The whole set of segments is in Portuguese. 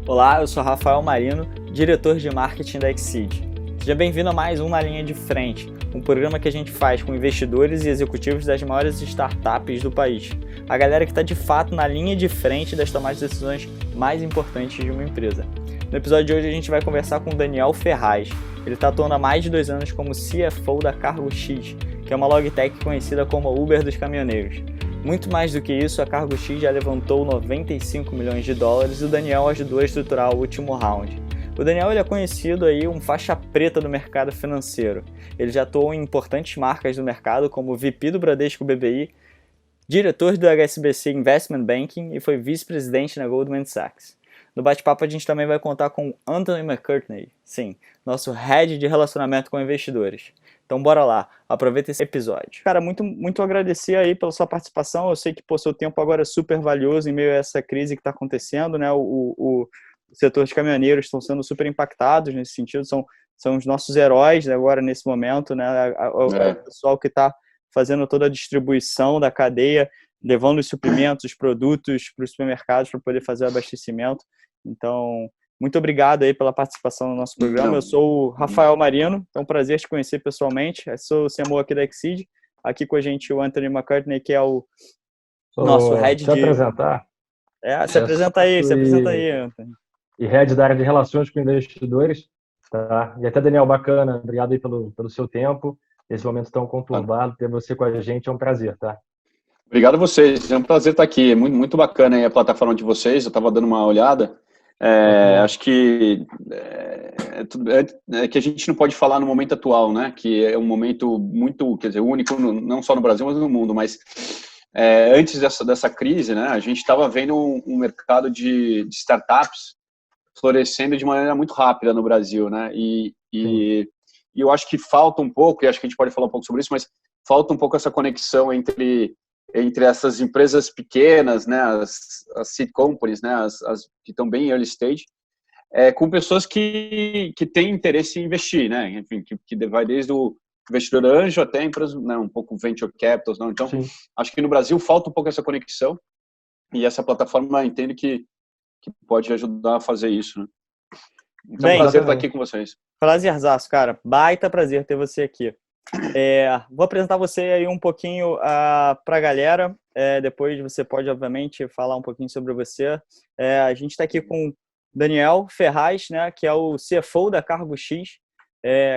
Olá, eu sou Rafael Marino, diretor de marketing da Exceed. Seja bem-vindo a mais um Na Linha de Frente, um programa que a gente faz com investidores e executivos das maiores startups do país. A galera que está de fato na linha de frente das tomadas de decisões mais importantes de uma empresa. No episódio de hoje a gente vai conversar com o Daniel Ferraz. Ele está atuando há mais de 2 anos como CFO da CargoX, que é uma logtech conhecida como Uber dos caminhoneiros. Muito mais do que isso, a CargoX já levantou 95 milhões de dólares e o Daniel ajudou a estruturar o último round. O Daniel ele é conhecido aí um faixa preta do mercado financeiro. Ele já atuou em importantes marcas do mercado como VP do Bradesco BBI, diretor do HSBC Investment Banking e foi vice-presidente na Goldman Sachs. No bate-papo a gente também vai contar com Anthony McCartney, sim, nosso head de relacionamento com investidores. Então bora lá, aproveita esse episódio. Cara, muito agradecer aí pela sua participação. Eu sei que seu tempo agora é super valioso em meio a essa crise que está acontecendo, né? O setor de caminhoneiros estão sendo super impactados nesse sentido, são os nossos heróis agora nesse momento, né? O pessoal que está fazendo toda a distribuição da cadeia, levando os suprimentos, os produtos para os supermercados para poder fazer o abastecimento. Então, muito obrigado aí pela participação no nosso programa. Eu sou o Rafael Marino, é um prazer te conhecer pessoalmente. Eu sou o CMO aqui da Exceed. Aqui com a gente o Anthony McCartney, que é o nosso head de... apresentar. Se apresenta aí, Anthony. E head da área de relações com investidores. Tá? E até, Daniel, bacana. Obrigado aí pelo seu tempo. Esse momento tão conturbado, ter você com a gente é um prazer, tá? Obrigado a vocês, é um prazer estar aqui. É muito bacana aí a plataforma de vocês. Eu estava dando uma olhada. Acho que que a gente não pode falar no momento atual, né? Que é um momento muito, quer dizer, único, não só no Brasil, mas no mundo. Mas antes dessa crise, né? A gente estava vendo um mercado de startups florescendo de maneira muito rápida no Brasil, né? E eu acho que falta um pouco, e acho que a gente pode falar um pouco sobre isso, mas falta um pouco essa conexão entre essas empresas pequenas, né, as seed companies, né, as que estão bem em early stage, com pessoas que têm interesse em investir, né, enfim, que vai desde o investidor anjo até empresas, né, um pouco venture capitals, não? Então, acho que no Brasil falta um pouco essa conexão e essa plataforma entende que pode ajudar a fazer isso, né? Então, é um prazer estar aqui com vocês. Prazerzaço, cara. Baita prazer ter você aqui. Vou apresentar você aí um pouquinho para a galera. Depois você pode, obviamente, falar um pouquinho sobre você. A gente está aqui com Daniel Ferraz, né, que é o CFO da CargoX.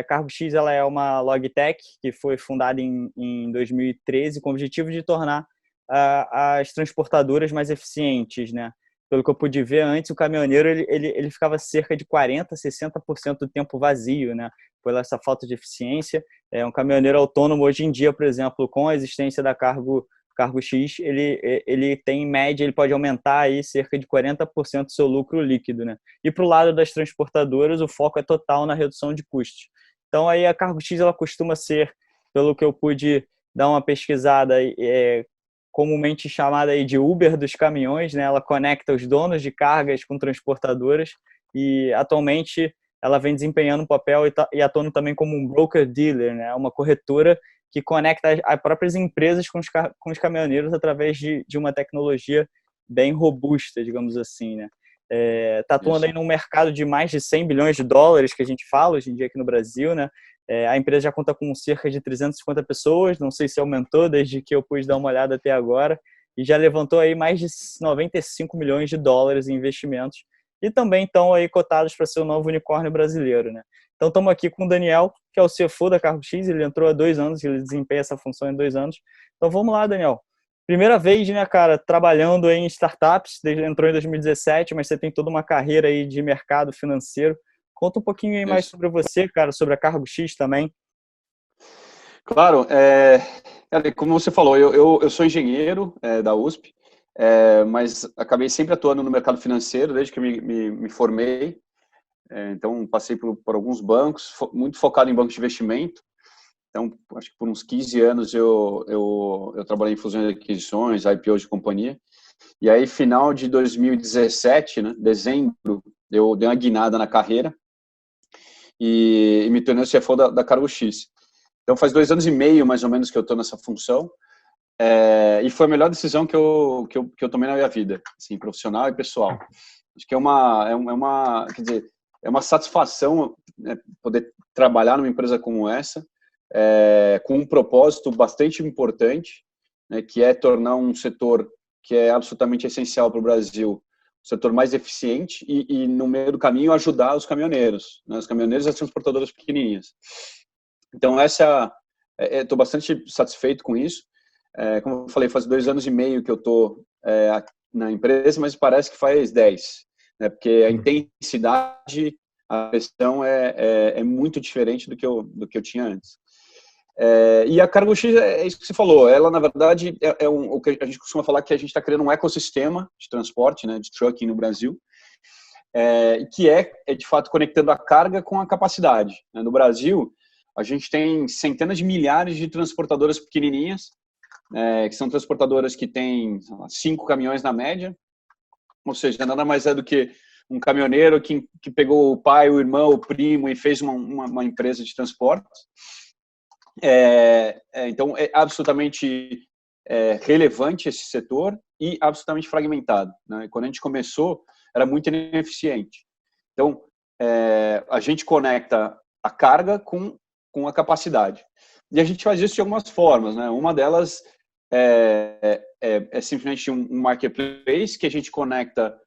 A CargoX ela é uma logtech que foi fundada em 2013 com o objetivo de tornar as transportadoras mais eficientes, né? Pelo que eu pude ver antes, o caminhoneiro ele ficava cerca de 40%, 60% do tempo vazio, né? Por essa falta de eficiência. Um caminhoneiro autônomo, hoje em dia, por exemplo, com a existência da CargoX, ele tem, em média, ele pode aumentar aí cerca de 40% do seu lucro líquido, né? E para o lado das transportadoras, o foco é total na redução de custos. Então, aí a CargoX, ela costuma ser, pelo que eu pude dar uma pesquisada, comumente chamada aí de Uber dos caminhões, né? Ela conecta os donos de cargas com transportadoras e atualmente ela vem desempenhando um papel e atuando também como um broker-dealer, né? Uma corretora que conecta as próprias empresas com os caminhoneiros através de uma tecnologia bem robusta, digamos assim, né? Tá atuando aí num mercado de mais de 100 bilhões de dólares, que a gente fala hoje em dia aqui no Brasil, né? A empresa já conta com cerca de 350 pessoas, não sei se aumentou desde que eu pude dar uma olhada até agora, e já levantou aí mais de 95 milhões de dólares em investimentos, e também estão aí cotados para ser o novo unicórnio brasileiro, né? Então estamos aqui com o Daniel, que é o CFO da CargoX, ele entrou há 2 anos, ele desempenha essa função em 2 anos. Então vamos lá, Daniel. Primeira vez, né, cara, trabalhando aí em startups, entrou em 2017, mas você tem toda uma carreira aí de mercado financeiro. Conta um pouquinho aí mais sobre você, cara, sobre a CargoX também. Claro, como você falou, eu sou engenheiro da USP, mas acabei sempre atuando no mercado financeiro desde que me formei. Então, passei por alguns bancos, muito focado em banco de investimento. Então, acho que por uns 15 anos eu trabalhei em fusões e aquisições, IPOs de companhia. E aí, final de 2017, né, dezembro, eu dei uma guinada na carreira e me tornei o CFO da CargoX. Então, faz 2 anos e meio, mais ou menos, que eu estou nessa função. E foi a melhor decisão que eu tomei na minha vida, assim, profissional e pessoal. Acho que quer dizer, é uma satisfação, né, poder trabalhar numa empresa como essa, com um propósito bastante importante, né, que é tornar um setor que é absolutamente essencial para o Brasil, um setor mais eficiente e, no meio do caminho, ajudar os caminhoneiros, né, os caminhoneiros e as transportadoras pequenininhas. Então, estou bastante satisfeito com isso. Como eu falei, faz 2 anos e meio que eu estou na empresa, mas parece que faz 10, né, porque a intensidade, a pressão é muito diferente do que eu tinha antes. E a Cargo X é isso que você falou. Ela, na verdade, o que a gente costuma falar, que a gente está criando um ecossistema de transporte, né, de trucking no Brasil, que de fato, conectando a carga com a capacidade. No Brasil, a gente tem centenas de milhares de transportadoras pequenininhas, que são transportadoras que têm 5 caminhões na média, ou seja, nada mais é do que um caminhoneiro que pegou o pai, o irmão, o primo e fez uma empresa de transporte. Então, é absolutamente relevante esse setor e absolutamente fragmentado, né? Quando a gente começou, era muito ineficiente. Então, a gente conecta a carga com a capacidade. E a gente faz isso de algumas formas, né? Uma delas é simplesmente um marketplace que a gente conecta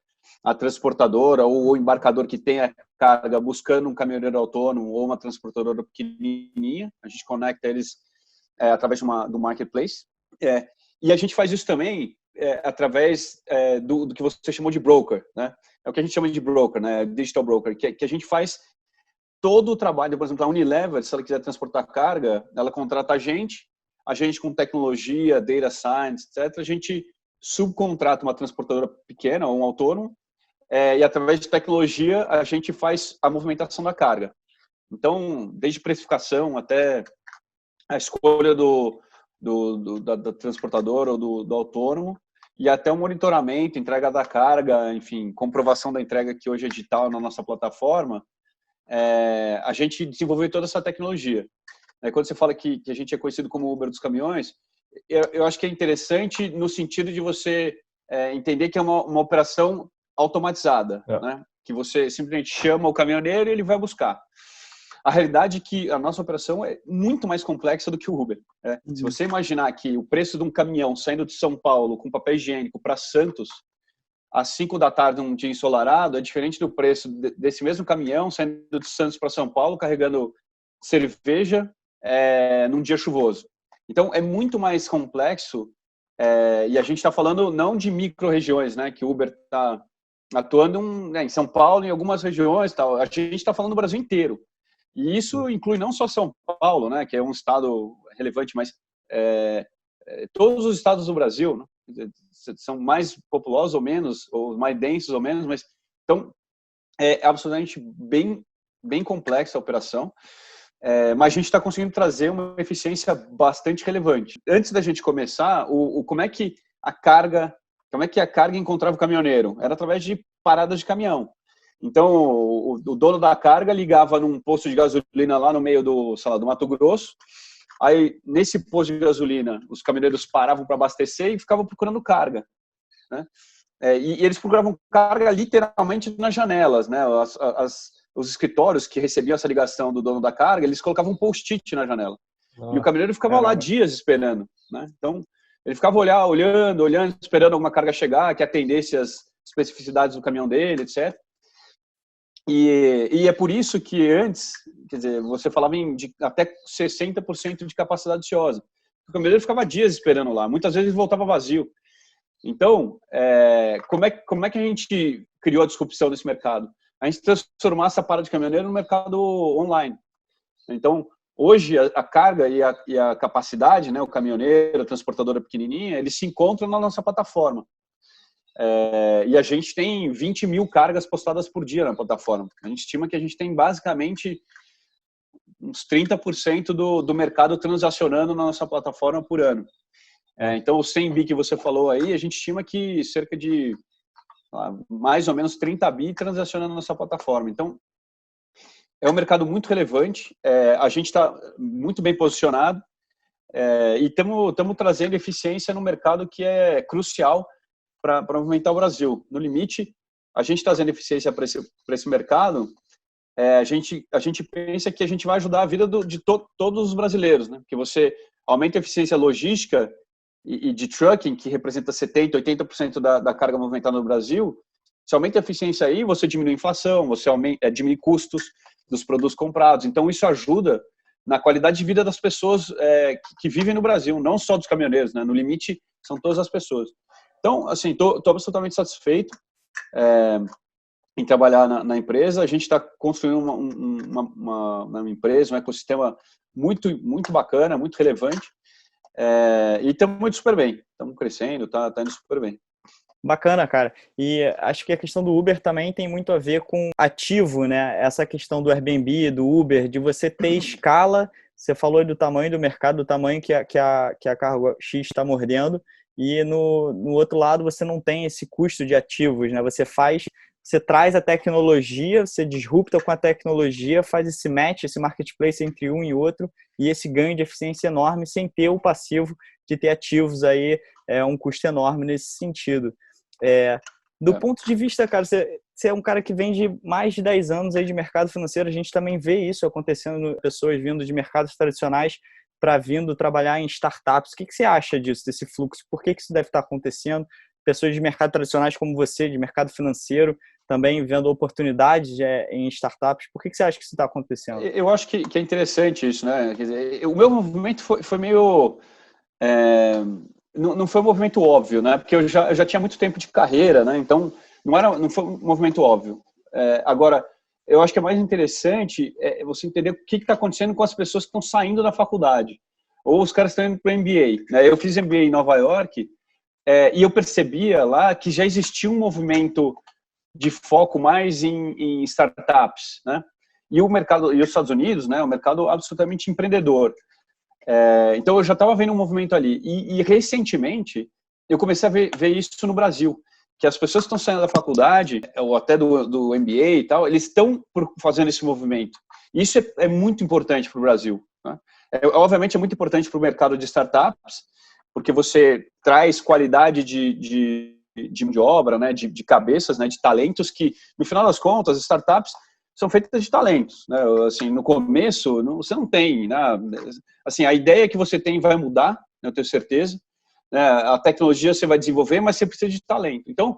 a transportadora ou o embarcador que tem a carga buscando um caminhoneiro autônomo ou uma transportadora pequenininha. A gente conecta eles através do marketplace. E a gente faz isso também através do que você chamou de broker, né? É o que a gente chama de broker, né? Digital broker, que a gente faz todo o trabalho. Por exemplo, a Unilever, se ela quiser transportar carga, ela contrata a gente com tecnologia, data science, etc. A gente subcontrata uma transportadora pequena ou um autônomo, e através de tecnologia a gente faz a movimentação da carga. Então, desde precificação até a escolha da transportadora ou do autônomo, e até o monitoramento, entrega da carga, enfim, comprovação da entrega, que hoje é digital na nossa plataforma, a gente desenvolveu toda essa tecnologia. Quando você fala que a gente é conhecido como o Uber dos caminhões, eu acho que é interessante no sentido de você entender que é uma operação automatizada, né? Que você simplesmente chama o caminhoneiro e ele vai buscar. A realidade é que a nossa operação é muito mais complexa do que o Uber. Se você imaginar que o preço de um caminhão saindo de São Paulo com papel higiênico para Santos às 5 da tarde num dia ensolarado é diferente do preço desse mesmo caminhão saindo de Santos para São Paulo carregando cerveja num dia chuvoso. Então, é muito mais complexo, e a gente está falando não de micro-regiões, né, que o Uber está atuando em São Paulo, em algumas regiões, tal. A gente está falando do Brasil inteiro. E isso inclui não só São Paulo, né, que é um estado relevante, mas todos os estados do Brasil, né, são mais populosos ou menos, ou mais densos ou menos, mas então é absolutamente bem complexa a operação. Mas a gente está conseguindo trazer uma eficiência bastante relevante. Antes da gente começar, como é que a carga encontrava o caminhoneiro? Era através de paradas de caminhão. Então, o dono da carga ligava num posto de gasolina lá no meio do Mato Grosso. Aí, nesse posto de gasolina, os caminhoneiros paravam para abastecer e ficavam procurando carga, né? E eles procuravam carga literalmente nas janelas, né? Os escritórios que recebiam essa ligação do dono da carga, eles colocavam um post-it na janela. E o caminhoneiro ficava lá dias esperando, né? Então, ele ficava olhando, esperando alguma carga chegar, que atendesse as especificidades do caminhão dele, etc. E é por isso que antes, quer dizer, você falava de até 60% de capacidade ociosa. O caminhoneiro ficava dias esperando lá. Muitas vezes ele voltava vazio. Então, como é que a gente criou a disrupção desse mercado? A gente transformar essa parada de caminhoneiro no mercado online. Então, hoje, a carga e a capacidade, né, o caminhoneiro, a transportadora pequenininha, eles se encontram na nossa plataforma. E a gente tem 20 mil cargas postadas por dia na plataforma. A gente estima que a gente tem basicamente uns 30% do mercado transacionando na nossa plataforma por ano. Então, o 100 bi que você falou aí, a gente estima que cerca de mais ou menos 30 bi transacionando na nossa plataforma. Então, é um mercado muito relevante, a gente está muito bem posicionado e estamos trazendo eficiência no mercado que é crucial para movimentar o Brasil. No limite, a gente trazendo eficiência para esse mercado, a gente pensa que a gente vai ajudar a vida de todos os brasileiros, né? Porque você aumenta a eficiência logística e de trucking, que representa 70%, 80% da carga movimentada no Brasil. Você aumenta a eficiência aí, você diminui a inflação, você diminui custos dos produtos comprados. Então, isso ajuda na qualidade de vida das pessoas que vivem no Brasil, não só dos caminhoneiros, né? No limite, são todas as pessoas. Então, assim, estou absolutamente satisfeito em trabalhar na empresa. A gente está construindo uma empresa, um ecossistema muito, muito bacana, muito relevante. E estamos muito super bem. Estamos crescendo, tá indo super bem. Bacana, cara. E acho que a questão do Uber também tem muito a ver com ativo, né? Essa questão do Airbnb, do Uber, de você ter escala. Você falou do tamanho do mercado, do tamanho que a Cargo X está mordendo. E no outro lado você não tem esse custo de ativos, né? Você traz a tecnologia, você disrupta com a tecnologia, faz esse match, esse marketplace entre um e outro, e esse ganho de eficiência enorme sem ter o passivo de ter ativos aí, um custo enorme nesse sentido. Do ponto de vista, cara, você é um cara que vem de mais de 10 anos aí de mercado financeiro, a gente também vê isso acontecendo, pessoas vindo de mercados tradicionais para vindo trabalhar em startups. O que você acha disso, desse fluxo? Por que isso deve estar acontecendo? Pessoas de mercado tradicionais como você, de mercado financeiro, também vendo oportunidades em startups. Por que você acha que isso está acontecendo? Eu acho que é interessante isso, né? Quer dizer, o meu movimento foi meio... não foi um movimento óbvio, né? Porque eu já tinha muito tempo de carreira, né? Então, não foi um movimento óbvio. Agora, eu acho que é mais interessante você entender o que está acontecendo com as pessoas que estão saindo da faculdade. Ou os caras estão indo para o MBA. Né? Eu fiz MBA em Nova York e eu percebia lá que já existia um movimento de foco mais em startups, né? E o mercado, e os Estados Unidos, né? O mercado absolutamente empreendedor. Então eu já estava vendo um movimento ali. E recentemente eu comecei a ver isso no Brasil, que as pessoas que estão saindo da faculdade, ou até do MBA e tal, eles estão fazendo esse movimento. E isso é muito importante para o Brasil. Né? Obviamente é muito importante para o mercado de startups, porque você traz qualidade de obra, né? de cabeças, né? de talentos que, no final das contas, as startups são feitas de talentos, né? Assim, no começo, você não tem, né? Assim, a ideia que você tem vai mudar, né? Eu tenho certeza, né? A tecnologia você vai desenvolver, mas você precisa de talento. Então,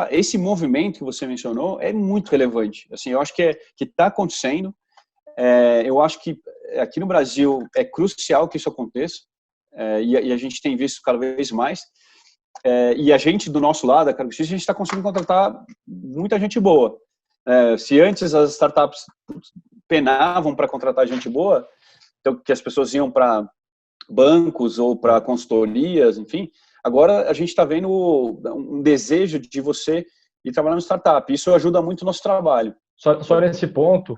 esse movimento que você mencionou é muito relevante. Assim, eu acho que está acontecendo. Eu acho que aqui no Brasil é crucial que isso aconteça, e a gente tem visto cada vez mais. E a gente, do nosso lado, a Cargo X, a gente está conseguindo contratar muita gente boa. Se antes as startups penavam para contratar gente boa, então que as pessoas iam para bancos ou para consultorias, enfim, agora a gente está vendo um desejo de você ir trabalhar no startup. Isso ajuda muito o nosso trabalho. Só nesse ponto,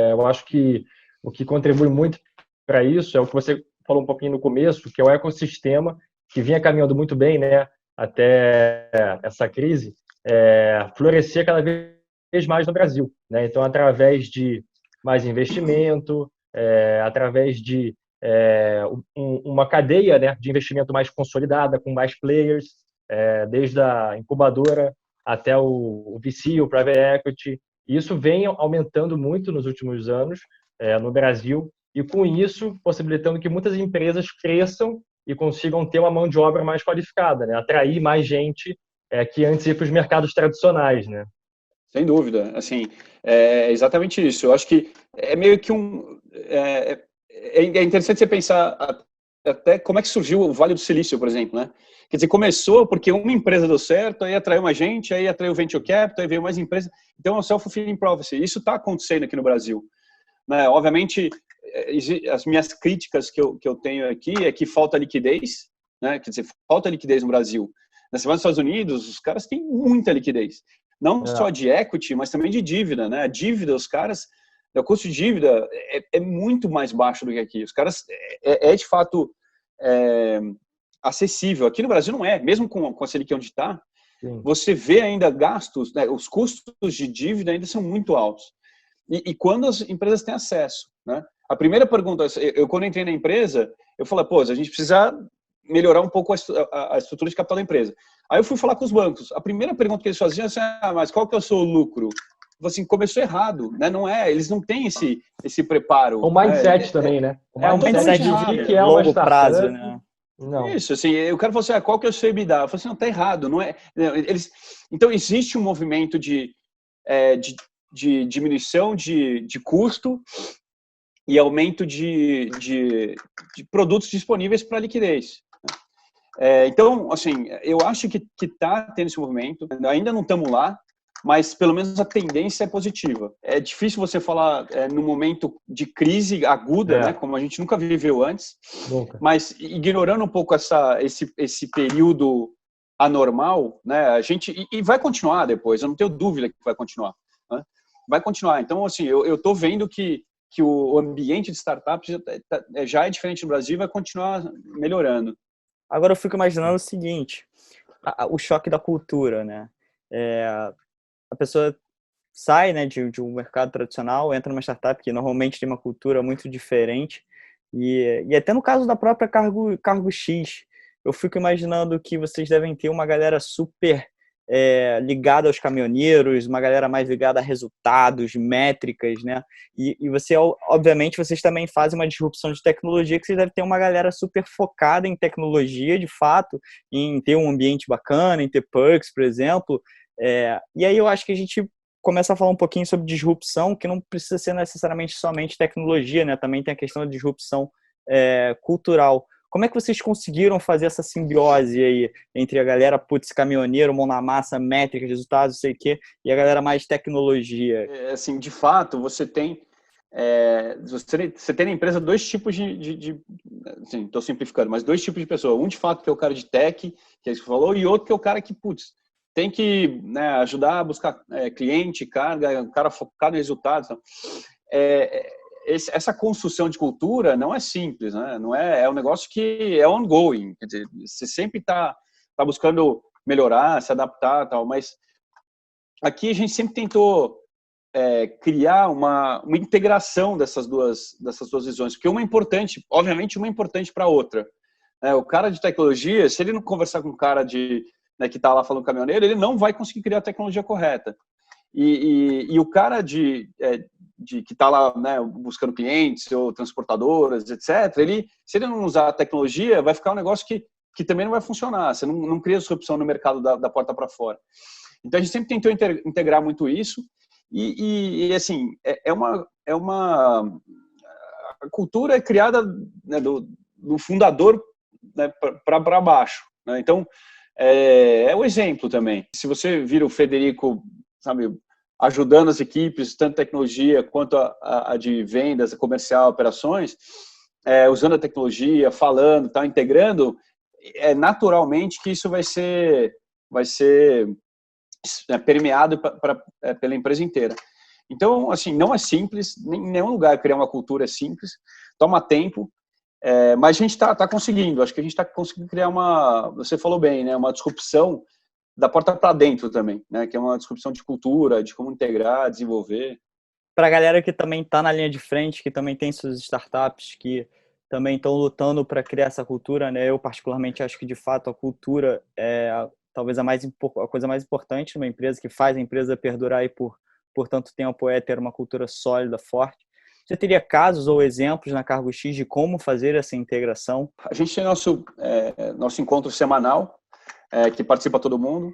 eu acho que o que contribui muito para isso é o que você falou um pouquinho no começo, que é o ecossistema que vinha caminhando muito bem, né, até essa crise, florescer cada vez mais no Brasil, né? Então, através de mais investimento, através de uma cadeia, né, de investimento mais consolidada, com mais players, desde a incubadora até o VC, o Private Equity. Isso vem aumentando muito nos últimos anos no Brasil e, com isso, possibilitando que muitas empresas cresçam e consigam ter uma mão de obra mais qualificada, né? Atrair mais gente que antes ia para os mercados tradicionais, né? Sem dúvida, assim, é exatamente isso. Eu acho que é meio que é interessante você pensar até como é que surgiu o Vale do Silício, por exemplo, né? Quer dizer, começou porque uma empresa deu certo, aí atraiu mais gente, aí atraiu venture capital, aí veio mais empresa. Então, é o self-fulfilling prophecy. Isso está acontecendo aqui no Brasil. Né? Obviamente, as minhas críticas que eu tenho aqui é que falta liquidez, né? Quer dizer, falta liquidez no Brasil. Na semana dos Estados Unidos, os caras têm muita liquidez. Não só de equity, mas também de dívida, né? A dívida, os caras, o custo de dívida é muito mais baixo do que aqui. Os caras, de fato, acessível. Aqui no Brasil não é. Mesmo com a Selic onde está, você vê ainda gastos, né? Os custos de dívida ainda são muito altos. E quando as empresas têm acesso, né? A primeira pergunta, eu quando entrei na empresa, eu falei, pô, a gente precisa melhorar um pouco a estrutura de capital da empresa. Aí eu fui falar com os bancos. A primeira pergunta que eles faziam é assim, mas qual que é o seu lucro? Assim, começou errado, né? Não é, eles não têm esse preparo. O mindset também, né? O mindset de que é uma longo startup, prazo, né? Não. Isso, assim, eu quero falar assim, qual que é o seu EBITDA? Eu falei assim, não, tá errado, não é. Então, existe um movimento de diminuição de custo e aumento de produtos disponíveis para liquidez. Então, assim, eu acho que está tendo esse movimento, ainda não estamos lá, mas pelo menos a tendência é positiva. É difícil você falar num momento de crise aguda, né, como a gente nunca viveu antes, mas ignorando um pouco esse período anormal, né, a gente, e vai continuar depois, eu não tenho dúvida que vai continuar, né? Vai continuar. Então, assim, eu estou vendo que o ambiente de startups já é diferente no Brasil e vai continuar melhorando. Agora eu fico imaginando o seguinte, o choque da cultura, né? A pessoa sai, né, de um mercado tradicional, entra numa startup que normalmente tem uma cultura muito diferente, e até no caso da própria Cargo X, eu fico imaginando que vocês devem ter uma galera super ligada aos caminhoneiros, uma galera mais ligada a resultados, métricas, né? E você, obviamente, vocês também fazem uma disrupção de tecnologia, que vocês devem ter uma galera super focada em tecnologia, de fato, em ter um ambiente bacana, em ter perks, por exemplo. E aí eu acho que a gente começa a falar um pouquinho sobre disrupção, que não precisa ser necessariamente somente tecnologia, né? Também tem a questão da disrupção cultural. Como é que vocês conseguiram fazer essa simbiose aí entre a galera, caminhoneiro, mão na massa, métrica, resultados, não sei o quê, e a galera mais tecnologia? Assim, de fato, você tem na empresa dois tipos assim, estou simplificando, mas dois tipos de pessoa. Um, de fato, que é o cara de tech, que é isso que você falou, e outro que é o cara que, tem que, né, ajudar a buscar cliente, carga, um cara focado em resultados. Então, essa construção de cultura não é simples, né? Não é um negócio que é ongoing, quer dizer, você sempre está buscando melhorar, se adaptar, tal. Mas aqui a gente sempre tentou criar uma integração dessas duas visões, porque uma é importante, obviamente, uma é importante para a outra. O cara de tecnologia, se ele não conversar com o cara né, que está lá falando caminhoneiro, ele não vai conseguir criar a tecnologia correta. E o cara que está lá, né, buscando clientes ou transportadoras, etc., se ele não usar a tecnologia, vai ficar um negócio que também não vai funcionar. Você não cria disrupção no mercado da porta para fora. Então, a gente sempre tentou integrar muito isso. E assim, a cultura é criada, né, do fundador, né, para baixo, né? Então, é um exemplo também. Se você vira o Federico, sabe, ajudando as equipes, tanto tecnologia quanto a de vendas, a comercial, operações, usando a tecnologia, falando, tá, integrando, naturalmente que isso vai ser permeado pela empresa inteira. Então, assim, não é simples, em nenhum lugar criar uma cultura é simples, toma tempo, mas a gente está conseguindo. Acho que a gente está conseguindo criar você falou bem, né, uma disrupção da porta para dentro também, né, que é uma disrupção de cultura, de como integrar, desenvolver. Para a galera que também está na linha de frente, que também tem suas startups, que também estão lutando para criar essa cultura, né, eu particularmente acho que, de fato, a cultura é talvez a coisa mais importante numa empresa, que faz a empresa perdurar aí por tanto tempo, ter uma cultura sólida, forte. Você teria casos ou exemplos na Cargo X de como fazer essa integração? A gente tem nosso encontro semanal, que participa todo mundo.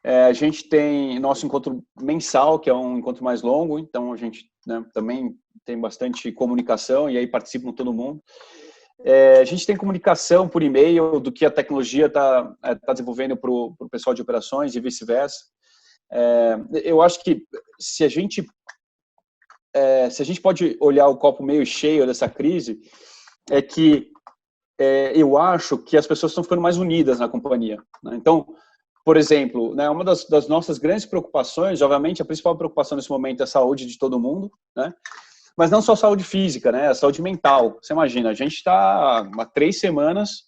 A gente tem nosso encontro mensal, que é um encontro mais longo, então a gente, né, também tem bastante comunicação e aí participam todo mundo. A gente tem comunicação por e-mail do que a tecnologia está desenvolvendo para o pessoal de operações e vice-versa. Eu acho que se a gente pode olhar o copo meio cheio dessa crise, é que eu acho que as pessoas estão ficando mais unidas na companhia, né? Então, por exemplo, né, uma das nossas grandes preocupações, obviamente, a principal preocupação nesse momento é a saúde de todo mundo, né? Mas não só a saúde física, né? A saúde mental. Você imagina, a gente está há 3 semanas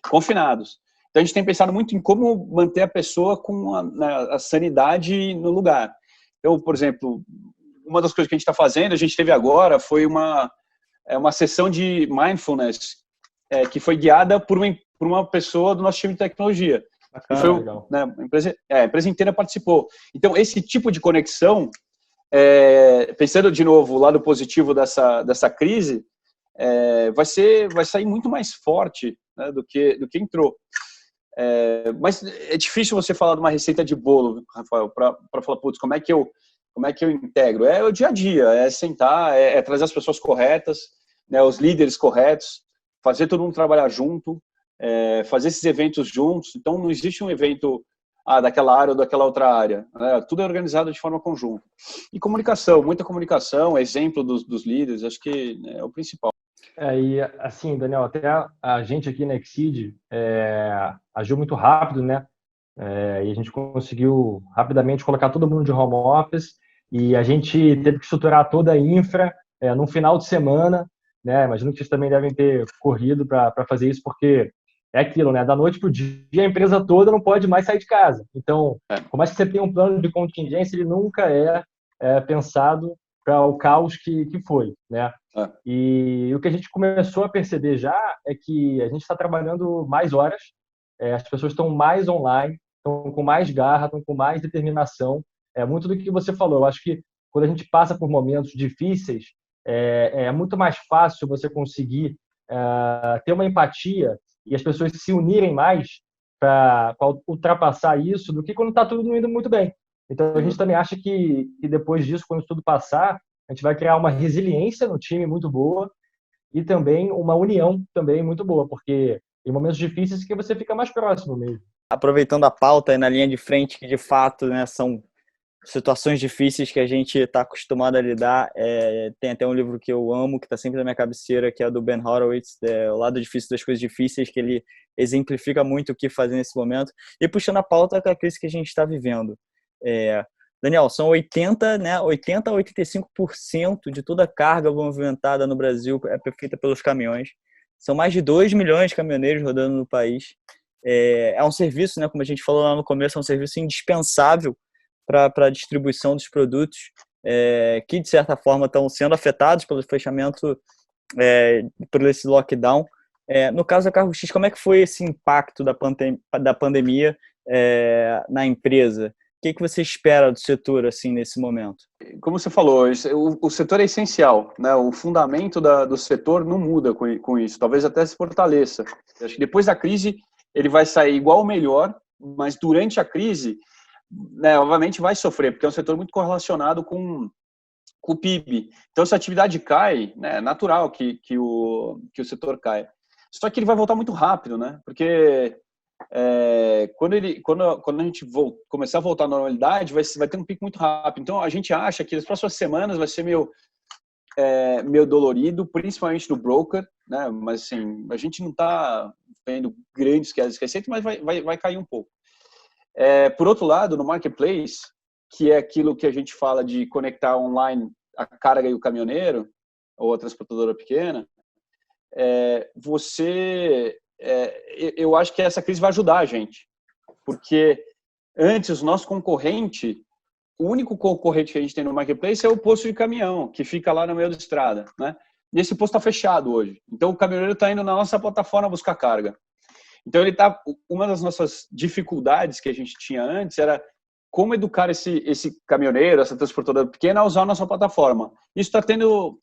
confinados. Então, a gente tem pensado muito em como manter a pessoa com a sanidade no lugar. Então, por exemplo, uma das coisas que a gente está fazendo, a gente teve agora, foi uma sessão de mindfulness que foi guiada por uma pessoa do nosso time de tecnologia. Bacana, e foi, legal. né, a empresa inteira participou. Então, esse tipo de conexão, pensando de novo o lado positivo dessa crise, vai sair muito mais forte, né, do que entrou. Mas é difícil você falar de uma receita de bolo, Rafael, para falar, putz, como é que eu integro? É o dia a dia, é sentar, é trazer as pessoas corretas, né, os líderes corretos, fazer todo mundo trabalhar junto, fazer esses eventos juntos. Então, não existe um evento daquela área ou daquela outra área, né? Tudo é organizado de forma conjunta. E comunicação, muita comunicação, exemplo dos líderes, acho que, né, é o principal. E assim, Daniel, até a gente aqui na Exceed agiu muito rápido, né? E a gente conseguiu rapidamente colocar todo mundo de home office e a gente teve que estruturar toda a infra no final de semana, né? Imagino que vocês também devem ter corrido para fazer isso, porque é aquilo, né? Da noite para o dia, a empresa toda não pode mais sair de casa. Então, por mais que você tenha um plano de contingência, ele nunca é pensado para o caos que foi, né? E o que a gente começou a perceber já é que a gente está trabalhando mais horas, as pessoas estão mais online, estão com mais garra, estão com mais determinação. É muito do que você falou. Eu acho que quando a gente passa por momentos difíceis, é muito mais fácil você conseguir ter uma empatia e as pessoas se unirem mais para ultrapassar isso do que quando está tudo indo muito bem. Então, a gente também acha que depois disso, quando tudo passar, a gente vai criar uma resiliência no time muito boa e também uma união também muito boa, porque em momentos difíceis que você fica mais próximo mesmo. Aproveitando a pauta na linha de frente, que de fato, né, são situações difíceis que a gente está acostumado a lidar. Tem até um livro que eu amo, que está sempre na minha cabeceira, que é do Ben Horowitz, O Lado Difícil das Coisas Difíceis, que ele exemplifica muito o que fazer nesse momento. E puxando a pauta com a crise que a gente está vivendo. Daniel, são 80 a 85% de toda a carga movimentada no Brasil é feita pelos caminhões. São mais de 2 milhões de caminhoneiros rodando no país. É um serviço, né, como a gente falou lá no começo, é um serviço indispensável para a distribuição dos produtos, que de certa forma estão sendo afetados pelo fechamento, por esse lockdown. No caso da Carro X, como é que foi esse impacto da pandemia na empresa? O que você espera do setor assim nesse momento? Como você falou, o setor é essencial, né? O fundamento do setor não muda com isso, talvez até se fortaleça. Eu acho que depois da crise ele vai sair igual ou melhor, mas durante a crise, né, obviamente vai sofrer, porque é um setor muito correlacionado com o PIB. Então, se a atividade cai, né, é natural que o setor caia. Só que ele vai voltar muito rápido, né? Porque quando a gente começar a voltar à normalidade, vai ter um pico muito rápido. Então, a gente acha que nas próximas semanas vai ser meio dolorido, principalmente do broker, né? Mas, assim, a gente não está vendo grandes quedas de receita, mas vai cair um pouco. Por outro lado, no marketplace, que é aquilo que a gente fala de conectar online a carga e o caminhoneiro, ou a transportadora pequena, eu acho que essa crise vai ajudar a gente, porque antes o nosso concorrente, o único concorrente que a gente tem no marketplace é o posto de caminhão, que fica lá no meio da estrada, né? E esse posto está fechado hoje. Então o caminhoneiro está indo na nossa plataforma buscar carga. Então uma das nossas dificuldades que a gente tinha antes era como educar esse caminhoneiro, essa transportadora pequena a usar a nossa plataforma. Isso está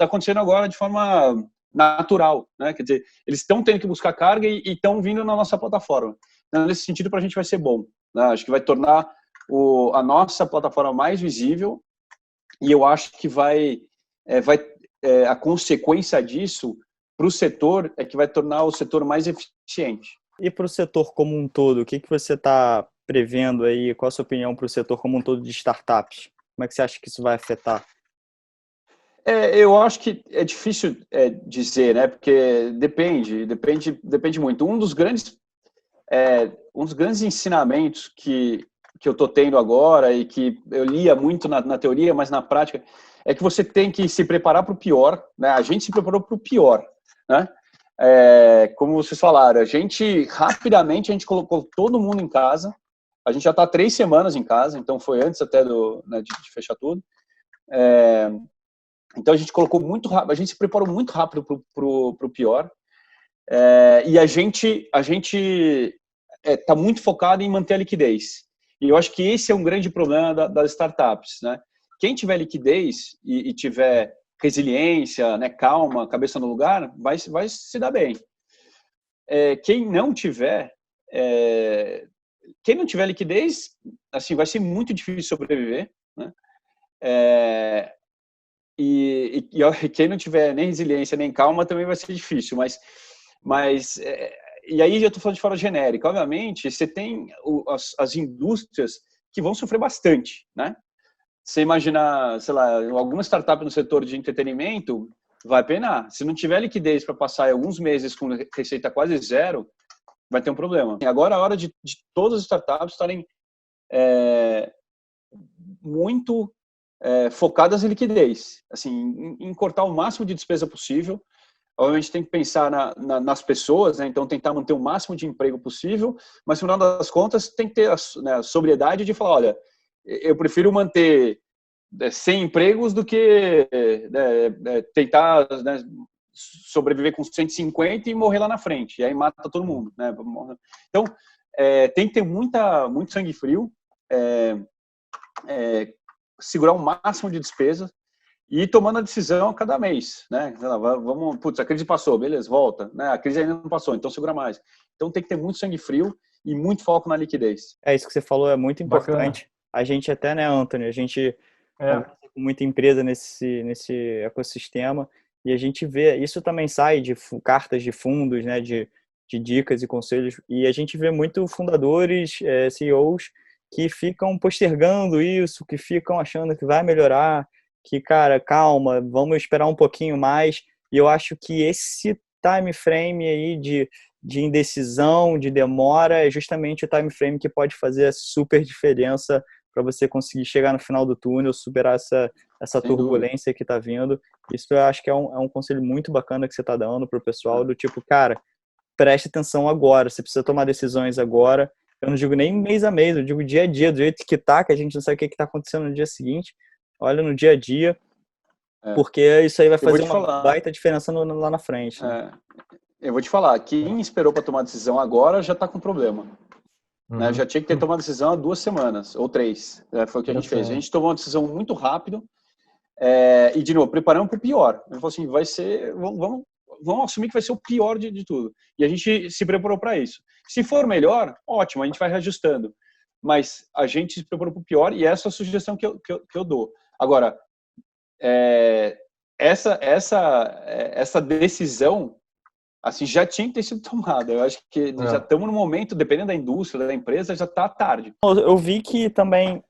acontecendo agora de forma natural, né? Quer dizer, eles estão tendo que buscar carga e estão vindo na nossa plataforma. Então, nesse sentido, para a gente vai ser bom, né? Acho que vai tornar a nossa plataforma mais visível e eu acho que a consequência disso para o setor é que vai tornar o setor mais eficiente. E para o setor como um todo, o que você está prevendo aí? Qual a sua opinião para o setor como um todo de startups? Como é que você acha que isso vai afetar? Eu acho que é difícil dizer, né? Porque depende muito. Um dos grandes ensinamentos que eu estou tendo agora e que eu lia muito na teoria, mas na prática, é que você tem que se preparar para o pior, né? A gente se preparou para o pior, né? Como vocês falaram, rapidamente a gente colocou todo mundo em casa. A gente já está 3 semanas em casa, então foi antes até de fechar tudo. Então a gente colocou muito rápido, a gente se preparou muito rápido para o pior. E a gente está muito focado em manter a liquidez. E eu acho que esse é um grande problema das startups, né? Quem tiver liquidez e tiver resiliência, né, calma, cabeça no lugar, vai se dar bem. Quem não tiver liquidez, assim, vai ser muito difícil sobreviver, né? E quem não tiver nem resiliência nem calma também vai ser difícil, e aí eu estou falando de forma genérica. Obviamente, você tem as indústrias que vão sofrer bastante, né? Você imagina, sei lá, alguma startup no setor de entretenimento vai penar. Se não tiver liquidez para passar alguns meses com receita quase zero, vai ter um problema. Agora é a hora de todas as startups estarem muito focadas em liquidez, assim, em cortar o máximo de despesa possível. Obviamente tem que pensar nas pessoas, né? Então tentar manter o máximo de emprego possível, mas no final das contas tem que ter a sobriedade de falar, olha, eu prefiro manter 100 empregos do que tentar, né, sobreviver com 150 e morrer lá na frente, e aí mata todo mundo, né? Então tem que ter muito sangue frio, segurar o máximo de despesa e ir tomando a decisão a cada mês, né? Vamos, putz, a crise passou, beleza, volta, né? A crise ainda não passou, então segura mais. Então tem que ter muito sangue frio e muito foco na liquidez. Isso que você falou é muito importante. Bacana. A gente até, né, Anthony, a gente conversa com muita empresa nesse ecossistema e a gente vê, isso também sai de cartas de fundos, né, de dicas e conselhos, e a gente vê muito fundadores, CEOs, que ficam postergando isso, que ficam achando que vai melhorar, que, cara, calma, vamos esperar um pouquinho mais. E eu acho que esse time frame aí de indecisão, de demora, é justamente o time frame que pode fazer a super diferença para você conseguir chegar no final do túnel, superar essa turbulência que está vindo. Isso eu acho que é um conselho muito bacana que você está dando para o pessoal, do tipo, cara, preste atenção agora, você precisa tomar decisões agora. Eu não digo nem mês a mês, eu digo dia a dia, do jeito que a gente não sabe o que está acontecendo no dia seguinte. Olha no dia a dia, porque isso aí vai fazer uma baita diferença lá na frente. Né? Eu vou te falar, quem esperou para tomar decisão agora já está com problema. Né? Já tinha que ter tomado decisão há 2 semanas, ou 3. Foi o que a gente fez. A gente tomou uma decisão muito rápido e, de novo, preparamos para o pior. Ele falou assim, vamos assumir que vai ser o pior de tudo. E a gente se preparou para isso. Se for melhor, ótimo, a gente vai reajustando. Mas a gente se preparou para o pior e essa é a sugestão que eu dou. Agora, essa decisão assim, já tinha que ter sido tomada. Eu acho que já estamos no momento, dependendo da indústria, da empresa, já está tarde. Eu vi que também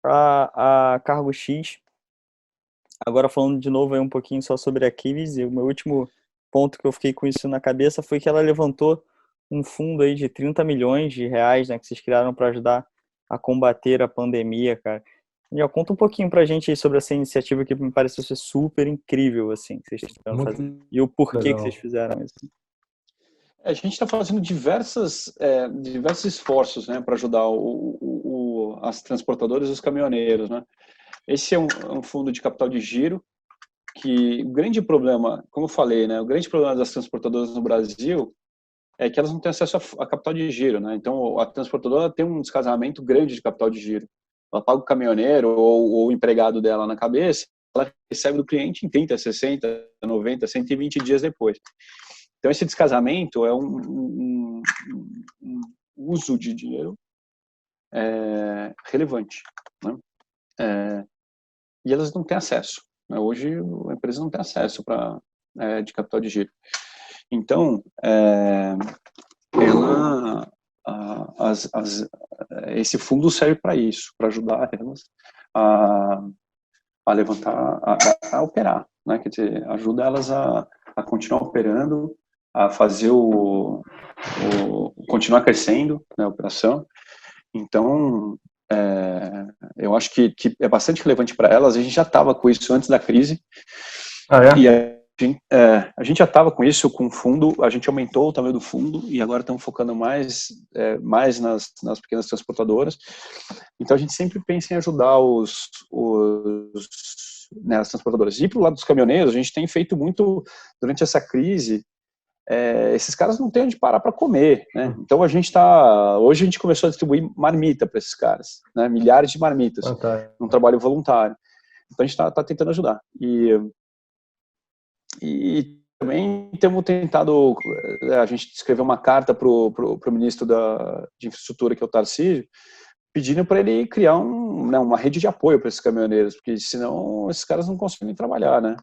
a Cargo X, agora falando de novo aí um pouquinho só sobre a crise, o meu último ponto que eu fiquei com isso na cabeça foi que ela levantou um fundo aí de 30 milhões de reais, né, que vocês criaram para ajudar a combater a pandemia, cara. Já conta um pouquinho pra gente aí sobre essa iniciativa que me pareceu ser super incrível, assim, que vocês estão fazendo. E o porquê que vocês fizeram isso. A gente está fazendo diversos esforços, né, para ajudar as transportadoras e os caminhoneiros, né. Esse é um fundo de capital de giro que o grande problema, como eu falei, né, o grande problema das transportadoras no Brasil é que elas não têm acesso a capital de giro, né. Então a transportadora tem um descasamento grande de capital de giro. Ela paga o caminhoneiro ou o empregado dela na cabeça, ela recebe do cliente em 30, 60, 90, 120 dias depois. Então, esse descasamento é um uso de dinheiro relevante. Né? E elas não têm acesso. Né? Hoje, a empresa não tem acesso de capital de giro. Então, esse fundo serve para isso, para ajudar elas a levantar, a operar, né? Quer dizer, ajuda elas a continuar operando, a fazer continuar crescendo, né, a operação. Então, eu acho que é bastante relevante para elas. A gente já estava com isso antes da crise. E a gente já estava com isso, com o fundo, a gente aumentou o tamanho do fundo e agora estamos focando mais nas pequenas transportadoras. Então a gente sempre pensa em ajudar as transportadoras. E para o lado dos caminhoneiros, a gente tem feito muito, durante essa crise, esses caras não têm onde parar para comer, né? Então hoje a gente começou a distribuir marmita para esses caras, né? Milhares de marmitas, num trabalho voluntário. Então a gente está tentando ajudar. E também temos tentado, a gente escreveu uma carta para o ministro de infraestrutura, que é o Tarcísio, pedindo para ele criar uma rede de apoio para esses caminhoneiros, porque senão esses caras não conseguem trabalhar, né?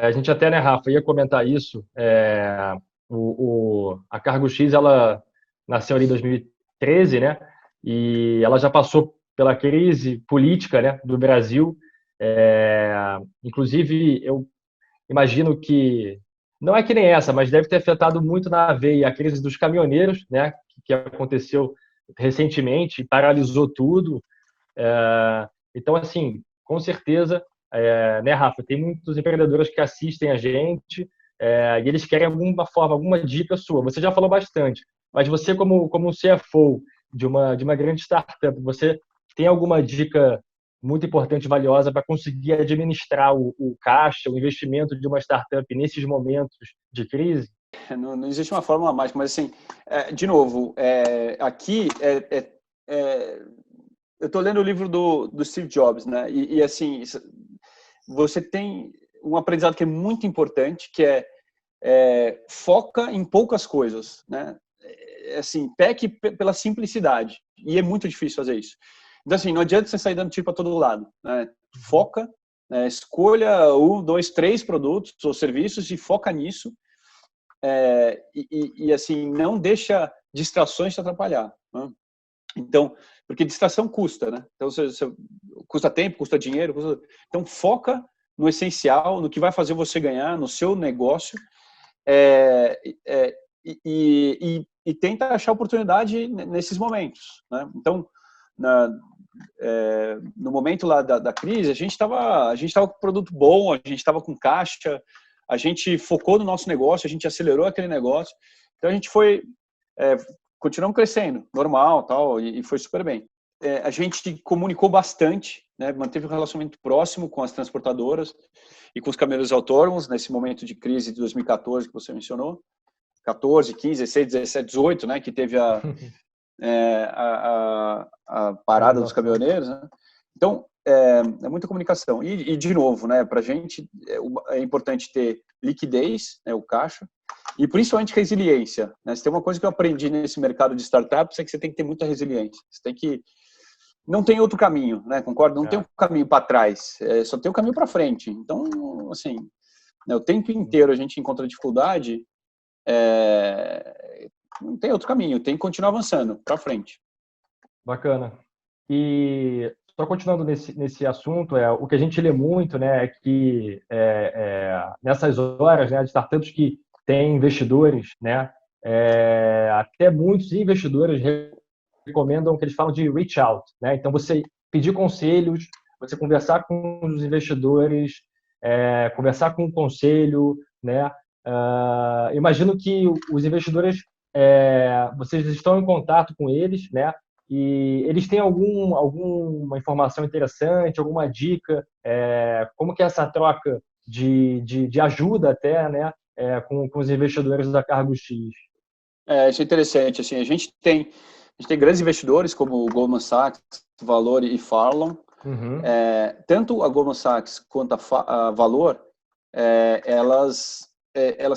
A gente até, né, Rafa, ia comentar isso. A Cargo X, ela nasceu ali em 2013, né? E ela já passou pela crise política, né, do Brasil. Inclusive, eu imagino que não é que nem essa, mas deve ter afetado muito na veia a crise dos caminhoneiros, né, que aconteceu recentemente, paralisou tudo. Então, assim, com certeza, né, Rafa, tem muitos empreendedores que assistem a gente e eles querem alguma forma, alguma dica sua. Você já falou bastante, mas você, como CFO de uma grande startup, você tem alguma dica muito importante e valiosa para conseguir administrar o caixa, o investimento de uma startup nesses momentos de crise? Não existe uma fórmula mágica, mas assim, de novo, aqui eu estou lendo o livro do Steve Jobs, né? E assim, você tem um aprendizado que é muito importante, que foca em poucas coisas, né? Assim, peque pela simplicidade, e é muito difícil fazer isso. Então assim, não adianta você sair dando tiro para todo lado, né? Foca, né? Escolha 1, 2, 3 produtos ou serviços e foca nisso. E assim, não deixa distrações te atrapalhar, né? Então, porque distração custa, né? Então, custa tempo, custa dinheiro, então foca no essencial, no que vai fazer você ganhar, no seu negócio, e tenta achar oportunidade nesses momentos, né? Então, no momento lá da crise, a gente estava com produto bom, a gente estava com caixa, a gente focou no nosso negócio, a gente acelerou aquele negócio, então a gente continuamos crescendo, normal, tal, e foi super bem. A gente comunicou bastante, né, manteve um relacionamento próximo com as transportadoras e com os caminhoneiros autônomos nesse momento de crise de 2014 que você mencionou, 14, 15, 16, 17, 18, né, que teve a parada dos caminhoneiros, né? Então, é muita comunicação. E de novo, né, para a gente é importante ter liquidez, né, o caixa, e principalmente resiliência, né? Se tem uma coisa que eu aprendi nesse mercado de startups é que você tem que ter muita resiliência. Você tem que... Não tem outro caminho, né? Concorda? Não tem um caminho para trás, só tem um caminho para frente. Então, assim, né, o tempo inteiro a gente encontra dificuldade, não tem outro caminho, tem que continuar avançando para frente. Bacana. E só continuando nesse assunto, o que a gente lê muito, né, é que nessas horas, né, de startups que têm investidores, né, até muitos investidores recomendam o que eles falam de reach out, né? Então você pedir conselhos, você conversar com os investidores, conversar com o conselho, né? Imagino que os investidores, vocês estão em contato com eles, né? E eles têm alguma informação interessante, alguma dica, como que é essa troca de ajuda até, né, com os investidores da Cargo X? Isso é interessante. Assim, a gente tem grandes investidores como o Goldman Sachs, Valor e Farallon. Uhum. Tanto a Goldman Sachs quanto a Valor, elas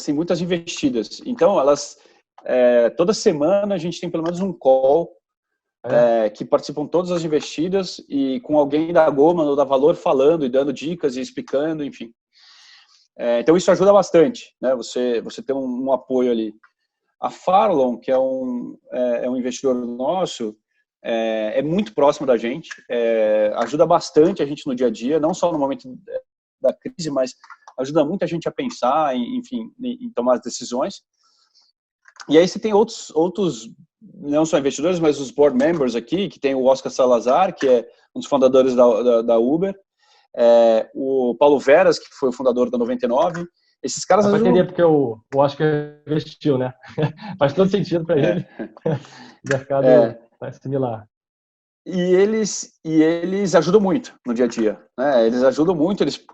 têm muitas investidas. Então, toda semana a gente tem pelo menos um call que participam todas as investidas e com alguém da Goldman ou da Valor falando e dando dicas e explicando, enfim. Então, isso ajuda bastante, né? Você ter um apoio ali. A Farallon, que é um investidor nosso, é muito próximo da gente, ajuda bastante a gente no dia a dia, não só no momento da crise, mas ajuda muito a gente a pensar, enfim, em tomar as decisões. E aí você tem outros, não só investidores, mas os board members aqui, que tem o Oscar Salazar, que é um dos fundadores da Uber, o Paulo Veras, que foi o fundador da 99. Esses caras ajudam... entender porque o Oscar investiu, né? Faz todo sentido para ele. O mercado é similar. E eles ajudam muito no dia a dia, né? Eles ajudam muito, eles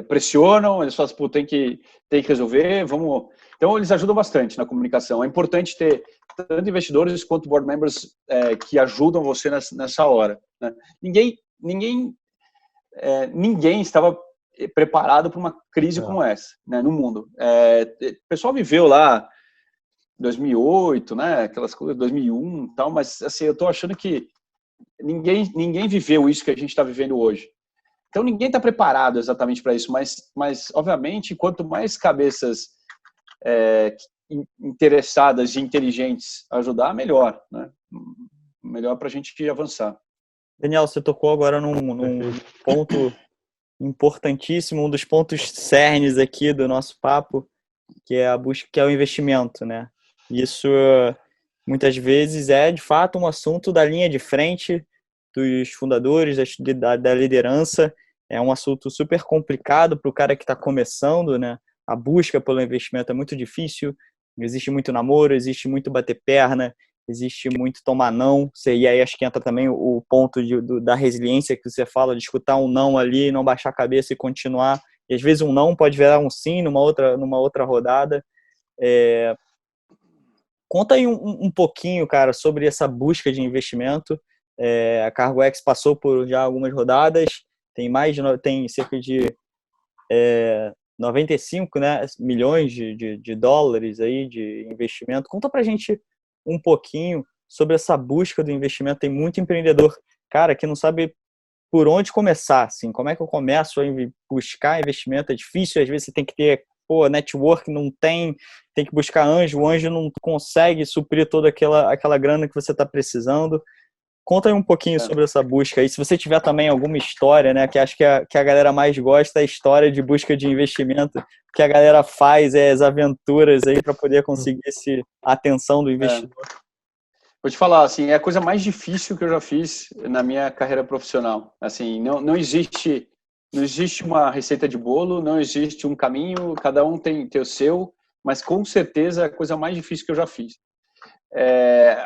pressionam, eles falam, pô, tem que resolver, vamos... Então, eles ajudam bastante na comunicação. É importante ter tanto investidores quanto board members que ajudam você nessa hora, né? Ninguém estava preparado para uma crise como essa, né, no mundo. O pessoal viveu lá 2008, né, aquelas coisas, 2001 e tal, mas assim, eu estou achando que ninguém viveu isso que a gente está vivendo hoje. Então, ninguém está preparado exatamente para isso, mas, obviamente, quanto mais cabeças interessadas e inteligentes ajudar, melhor, né? Melhor para a gente avançar. Daniel, você tocou agora num ponto importantíssimo, um dos pontos cernes aqui do nosso papo, que é a busca, que é o investimento, né? Isso muitas vezes é de fato um assunto da linha de frente dos fundadores, da liderança. É um assunto super complicado para o cara que está começando, né? A busca pelo investimento é muito difícil, existe muito namoro, existe muito bater perna, existe muito tomar não. E aí acho que entra também o ponto da resiliência que você fala, de escutar um não ali, não baixar a cabeça e continuar. E às vezes um não pode virar um sim numa outra rodada. Conta aí um pouquinho, cara, sobre essa busca de investimento. A CargoX passou por já algumas rodadas, tem cerca de 95, né, milhões de dólares aí de investimento. Conta pra gente um pouquinho sobre essa busca do investimento. Tem muito empreendedor, cara, que não sabe por onde começar, assim, como é que eu começo a buscar investimento? É difícil, às vezes você tem que ter, network, não tem que buscar anjo, o anjo não consegue suprir toda aquela grana que você está precisando. Conta aí um pouquinho sobre essa busca aí. Se você tiver também alguma história, né, que acho que a galera mais gosta é a história de busca de investimento, que a galera faz as aventuras aí para poder conseguir a atenção do investidor. Vou te falar, assim, é a coisa mais difícil que eu já fiz na minha carreira profissional. Assim, não existe uma receita de bolo, não existe um caminho, cada um tem o seu, mas com certeza é a coisa mais difícil que eu já fiz.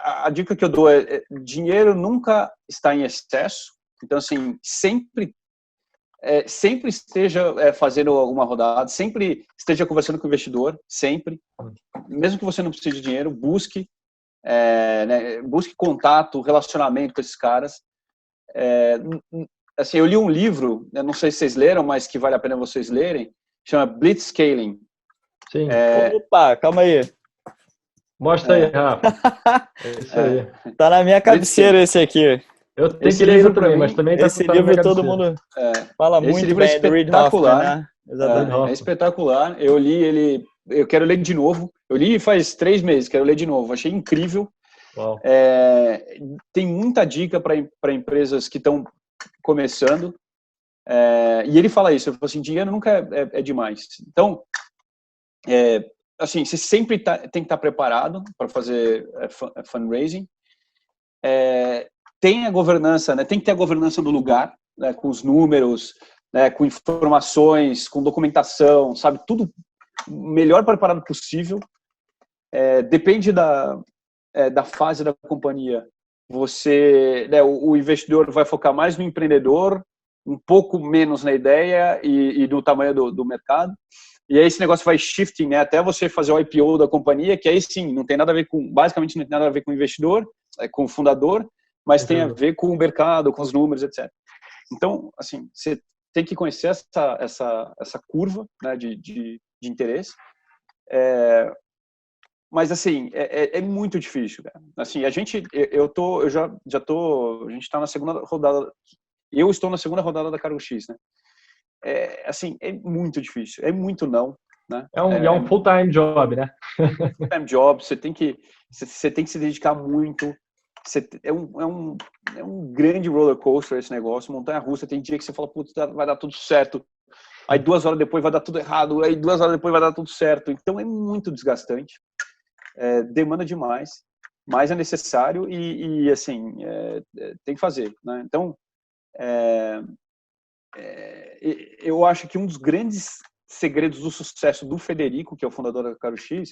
A dica que eu dou é dinheiro nunca está em excesso. Então, assim, sempre esteja fazendo alguma rodada, sempre esteja conversando com o investidor, sempre. Mesmo que você não precise de dinheiro, busque contato, relacionamento com esses caras. Assim, eu li um livro, eu não sei se vocês leram, mas que vale a pena vocês lerem, chama Blitzscaling. Sim. Opa, calma aí. Mostra aí, Rafa. Isso aí. Tá na minha cabeceira esse aqui. Eu tenho esse livro também, mas também tá esse livro todo mundo fala muito livro bem, do Reid Hoffman, né? É espetacular. Eu li ele, eu quero ler de novo. Eu li faz 3 meses, quero ler de novo. Achei incrível. Tem muita dica para empresas que estão começando. E ele fala isso, ele fala assim, dinheiro nunca é demais. Então, assim, você sempre tem que estar preparado para fazer fundraising. Tem a governança, né? Tem que ter a governança do lugar, né? Com os números, né? Com informações, com documentação, sabe? Tudo melhor preparado possível. Depende da fase da companhia. O investidor vai focar mais no empreendedor, um pouco menos na ideia e no tamanho do mercado. E aí esse negócio vai shifting, né? Até você fazer o IPO da companhia, que aí sim, não tem nada a ver basicamente não tem nada a ver com o investidor, com o fundador, mas tem a ver com o mercado, com os números, etc. Então, assim, você tem que conhecer essa curva, né, de interesse. Mas, assim, é muito difícil, cara. Assim, a gente está na segunda rodada, eu estou na segunda rodada da Cargo X, né? Assim, é muito difícil, é muito não, né? É um full-time job, né? Full-time job, você tem que se dedicar muito. É um grande roller coaster esse negócio, montanha-russa. Tem dia que você fala, putz, vai dar tudo certo. Aí 2 horas depois vai dar tudo errado. Aí 2 horas depois vai dar tudo certo. Então é muito desgastante. Demanda demais. Mas é necessário e assim, tem que fazer, né? Então, eu acho que um dos grandes segredos do sucesso do Federico, que é o fundador da Cargo X,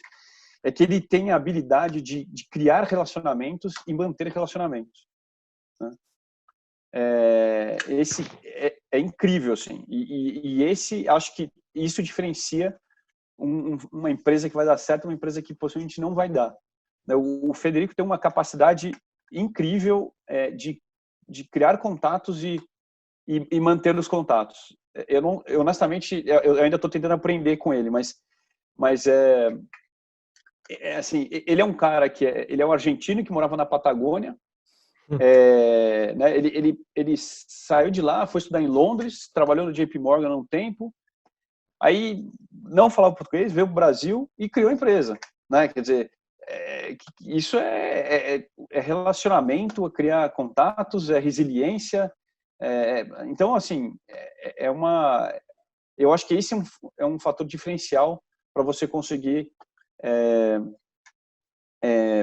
é que ele tem a habilidade de criar relacionamentos e manter relacionamentos, né? esse é incrível, assim. E esse, acho que isso diferencia uma empresa que vai dar certo, uma empresa que possivelmente não vai dar. O Federico tem uma capacidade incrível de criar contatos e manter os contatos. Eu honestamente, eu ainda estou tentando aprender com ele, mas assim, ele é um cara ele é um argentino que morava na Patagônia. Né, ele saiu de lá, foi estudar em Londres, trabalhou no JP Morgan há um tempo, aí não falava português, veio para o Brasil e criou a empresa, né? Quer dizer, isso é relacionamento, é criar contatos, é resiliência. Então, assim, eu acho que esse é um fator diferencial para você conseguir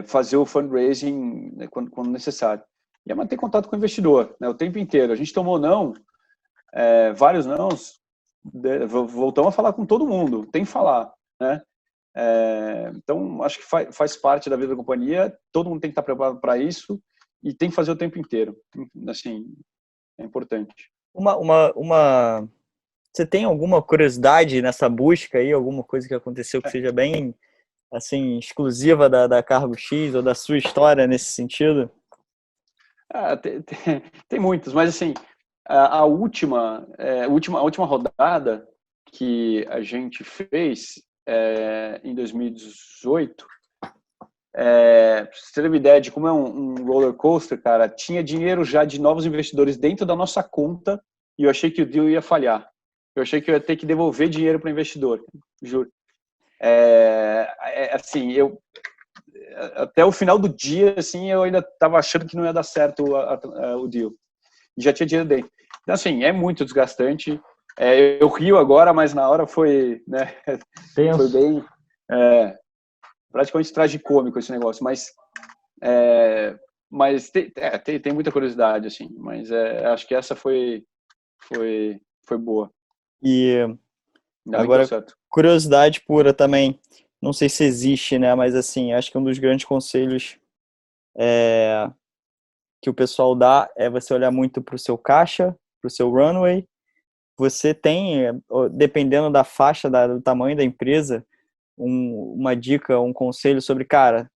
fazer o fundraising, né, quando necessário. E é manter contato com o investidor, né, o tempo inteiro. A gente tomou vários nãos, voltamos a falar com todo mundo, tem que falar, né? Então, acho que faz parte da vida da companhia, todo mundo tem que estar preparado para isso e tem que fazer o tempo inteiro. Assim, é importante. Você tem alguma curiosidade nessa busca aí, alguma coisa que aconteceu que seja bem, assim, exclusiva da Cargo X ou da sua história nesse sentido? Tem muitos, mas assim, a última rodada que a gente fez em 2018, pra você ter uma ideia de como é um roller coaster, cara, tinha dinheiro já de novos investidores dentro da nossa conta e eu achei que o deal ia falhar. Eu achei que eu ia ter que devolver dinheiro para o investidor, juro. Assim, até o final do dia, assim, eu ainda estava achando que não ia dar certo o deal. E já tinha dinheiro dentro. Então, assim, é muito desgastante. Eu rio agora, mas na hora foi, né, foi bem, praticamente tragicômico esse negócio. Mas tem muita curiosidade, assim. Mas acho que essa foi boa. E agora, curiosidade pura também, não sei se existe, né? Mas assim, acho que um dos grandes conselhos que o pessoal dá é você olhar muito para o seu caixa, para o seu runway. Você tem, dependendo da faixa, do tamanho da empresa, uma dica, um conselho sobre, cara,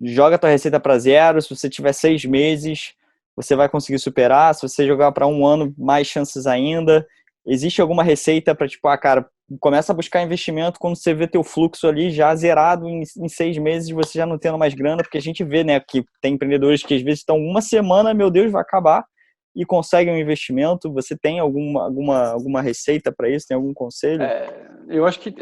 joga a tua receita para zero. Se você tiver 6 meses, você vai conseguir superar. Se você jogar para 1 ano, mais chances ainda. Existe alguma receita para, tipo, cara, começa a buscar investimento quando você vê teu fluxo ali já zerado em 6 meses, você já não tendo mais grana, porque a gente vê, né, que tem empreendedores que às vezes estão uma semana, meu Deus, vai acabar, e conseguem um investimento. Você tem alguma receita para isso? Tem algum conselho? Eu acho que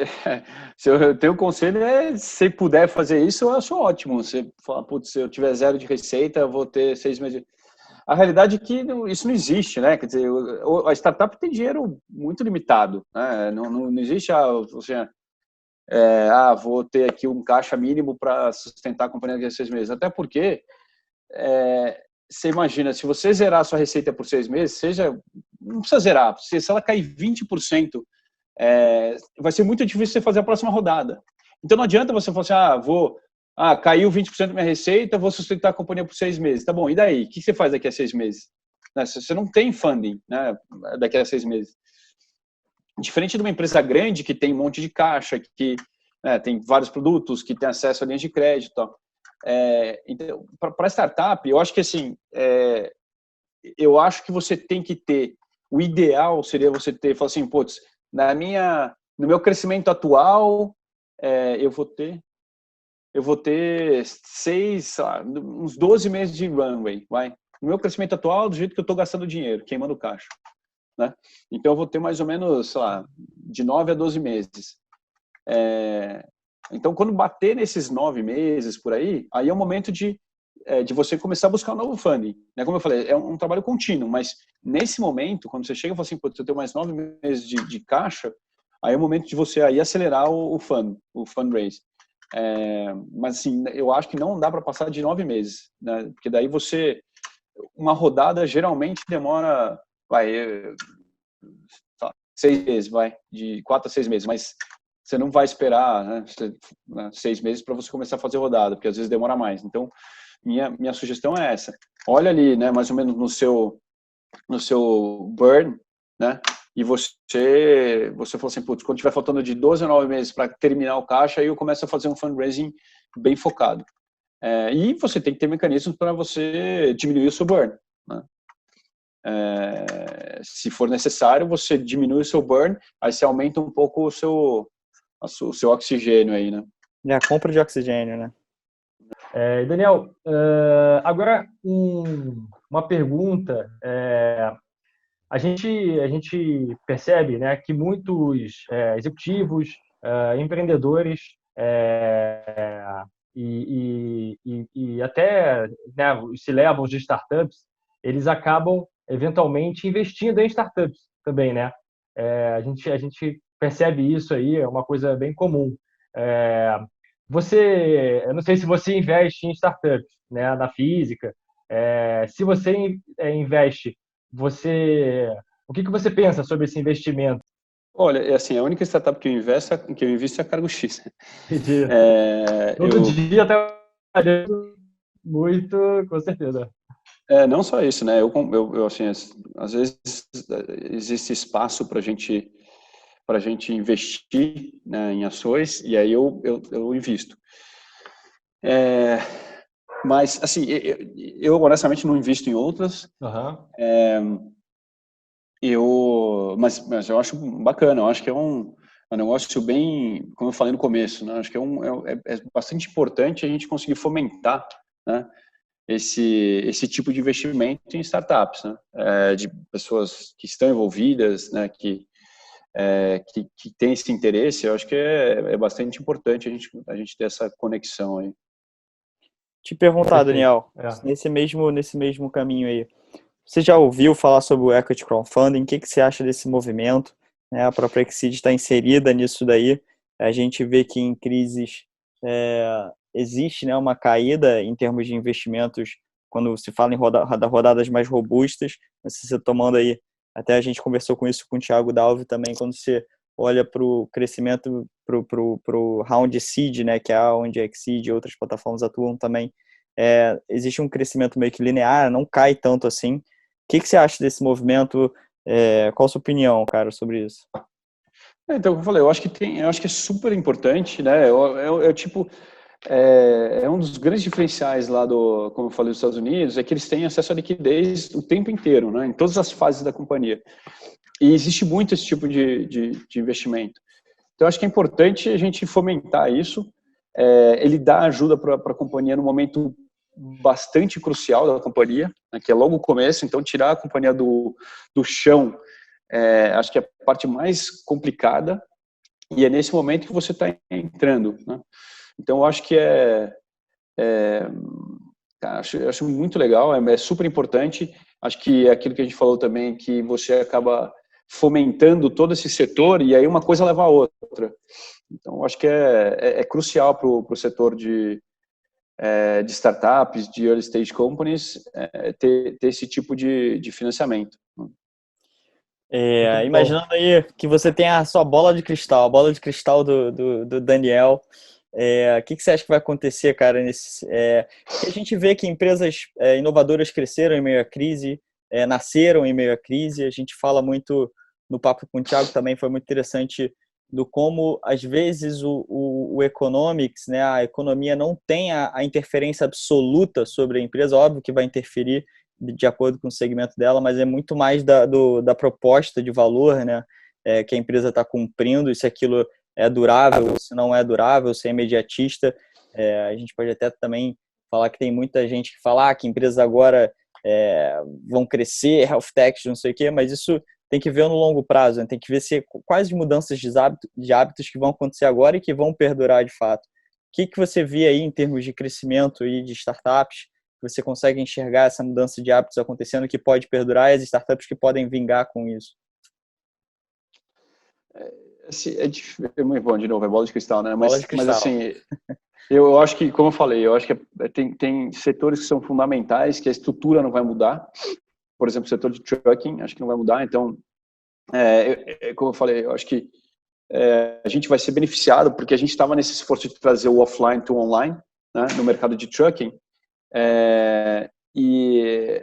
se eu tenho um conselho se puder fazer isso, eu acho ótimo. Você fala, putz, se eu tiver 0 de receita, eu vou ter 6 meses. A realidade é que isso não existe, né? Quer dizer, a startup tem dinheiro muito limitado, né? Não existe vou ter aqui um caixa mínimo para sustentar a companhia daqui a 6 meses. Até porque você imagina, se você zerar a sua receita por 6 meses, não precisa zerar, se ela cair 20%, vai ser muito difícil você fazer a próxima rodada. Então não adianta você falar assim, caiu 20% da minha receita, vou sustentar a companhia por 6 meses. Tá bom, e daí? O que você faz daqui a 6 meses? Você não tem funding, né, daqui a 6 meses. Diferente de uma empresa grande que tem um monte de caixa, que tem vários produtos, que tem acesso a linhas de crédito e tal. Então, para startup, eu acho que assim, eu acho que você tem que ter, o ideal seria você falar assim, putz, no meu crescimento atual, eu vou ter uns 12 meses de runway, vai. No meu crescimento atual, do jeito que eu estou gastando dinheiro, queimando caixa, né? Então eu vou ter mais ou menos, de 9 a 12 meses. Então, quando bater nesses 9 meses por aí é o momento de você começar a buscar um novo funding. Né? Como eu falei, é um trabalho contínuo, mas nesse momento, quando você chega e fala assim, eu tenho mais 9 meses de caixa, aí é o momento de você aí acelerar o fundraise. Mas assim, eu acho que não dá para passar de 9 meses, né? Porque daí uma rodada geralmente demora 6 meses, de 4 a 6 meses, mas você não vai esperar, né, 6 meses para você começar a fazer rodada, porque às vezes demora mais. Então, minha sugestão é essa. Olha ali, né, mais ou menos no seu burn, né, e você falou assim, putz, quando tiver faltando de 12 a 9 meses para terminar o caixa, aí eu começo a fazer um fundraising bem focado. E você tem que ter mecanismos para você diminuir o seu burn, né? Se for necessário, você diminui o seu burn, aí você aumenta um pouco o seu oxigênio aí, né? A compra de oxigênio, né? Daniel, agora uma pergunta. A gente percebe, né, que muitos executivos, empreendedores e até, né, os C-levels de startups, eles acabam eventualmente investindo em startups também, né? A gente percebe isso aí, é uma coisa bem comum. Eu não sei se você investe em startups, né, na física. Se você investe, o que você pensa sobre esse investimento? Olha, é assim, a única startup que eu invisto é a Cargo X. Entendi. Todo dia trabalhando muito, com certeza. Não só isso, né? Eu assim, às vezes existe espaço para a gente investir, né, em ações, e aí eu invisto. Mas assim, eu honestamente não invisto em outras. Uhum. Mas eu acho bacana. Eu acho que é um negócio bem, como eu falei no começo, né? Acho que é bastante importante a gente conseguir fomentar, né, esse tipo de investimento em startups, né? De pessoas que estão envolvidas, né? Que tem esse interesse. Eu acho que é bastante importante a gente ter essa conexão aí. Te perguntar, Daniel, nesse mesmo caminho aí, você já ouviu falar sobre o Equity Crowdfunding? O que você acha desse movimento? A própria Exceed está inserida nisso daí. A gente vê que em crises existe, né, uma caída em termos de investimentos quando se fala em rodadas mais robustas. Você tomando aí, até a gente conversou com isso com o Thiago Dalvi também, quando você olha para o crescimento, para o round seed, né, que é onde a Exceed e outras plataformas atuam também, existe um crescimento meio que linear, não cai tanto assim. O que você acha desse movimento? Qual a sua opinião, cara, sobre isso? Então, como eu falei, eu acho que é super importante, né? É um dos grandes diferenciais lá como eu falei, dos Estados Unidos, é que eles têm acesso à liquidez o tempo inteiro, né? Em todas as fases da companhia. E existe muito esse tipo de investimento. Então, acho que é importante a gente fomentar isso. Ele dá ajuda para a companhia no momento bastante crucial da companhia, né, que é logo o começo. Então, tirar a companhia do chão, acho que é a parte mais complicada, e é nesse momento que você está entrando, né? Então, eu acho que acho muito legal, é super importante. Acho que é aquilo que a gente falou também, que você acaba fomentando todo esse setor, e aí uma coisa leva a outra. Então, acho que é crucial para o setor de startups, de early stage companies, ter esse tipo de financiamento. Imaginando aí que você tem a sua bola de cristal, a bola de cristal do Daniel, o que você acha que vai acontecer, cara, que a gente vê que empresas inovadoras cresceram em meio à crise, nasceram em meio à crise. A gente fala muito no papo com o Thiago também, foi muito interessante, do como às vezes o economics, né, a economia não tem a interferência absoluta sobre a empresa. Óbvio que vai interferir de acordo com o segmento dela, mas é muito mais da proposta de valor, né, que a empresa está cumprindo, e se aquilo é durável, se não é durável, se é imediatista. A gente pode até também falar que tem muita gente que fala que empresas agora vão crescer, health techs, não sei o quê, mas isso tem que ver no longo prazo, né? Tem que ver quais mudanças de hábitos que vão acontecer agora e que vão perdurar de fato. O que você vê aí em termos de crescimento e de startups? Você consegue enxergar essa mudança de hábitos acontecendo que pode perdurar, e as startups que podem vingar com isso? É muito bom, de novo, é bola de cristal, né? Bola de cristal. Mas assim, eu acho que, como eu falei, eu acho que tem setores que são fundamentais, que a estrutura não vai mudar. Por exemplo, o setor de trucking, acho que não vai mudar. Então, como eu falei, eu acho que a gente vai ser beneficiado, porque a gente estava nesse esforço de trazer o offline to online, né, no mercado de trucking. E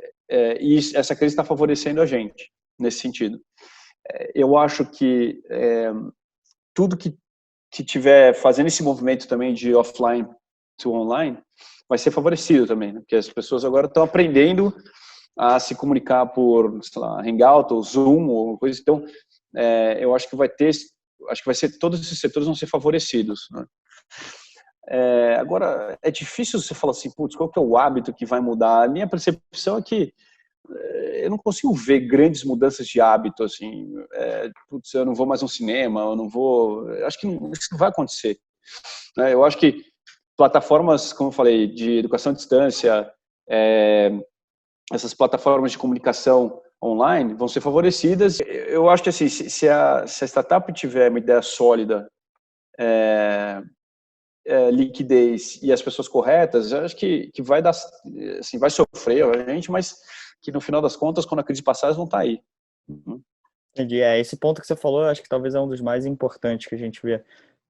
essa crise está favorecendo a gente nesse sentido. Eu acho que tudo que tiver fazendo esse movimento também de offline to online vai ser favorecido também, né? Porque as pessoas agora estão aprendendo a se comunicar por, sei lá, Hangout ou Zoom ou coisa. Então, eu acho que todos esses setores vão ser favorecidos, né? Agora, é difícil você falar assim, putz, qual que é o hábito que vai mudar? A minha percepção é que eu não consigo ver grandes mudanças de hábito, assim, putz, eu não vou mais ao cinema, eu não vou... Acho que isso não vai acontecer, né? Eu acho que plataformas, como eu falei, de educação à distância, essas plataformas de comunicação online vão ser favorecidas. Eu acho que, assim, se a startup tiver uma ideia sólida, liquidez e as pessoas corretas, eu acho que vai dar, assim, vai sofrer a gente, mas que no final das contas, quando a crise passar, eles vão estar aí. Entendi. Esse ponto que você falou, eu acho que talvez é um dos mais importantes que a gente vê.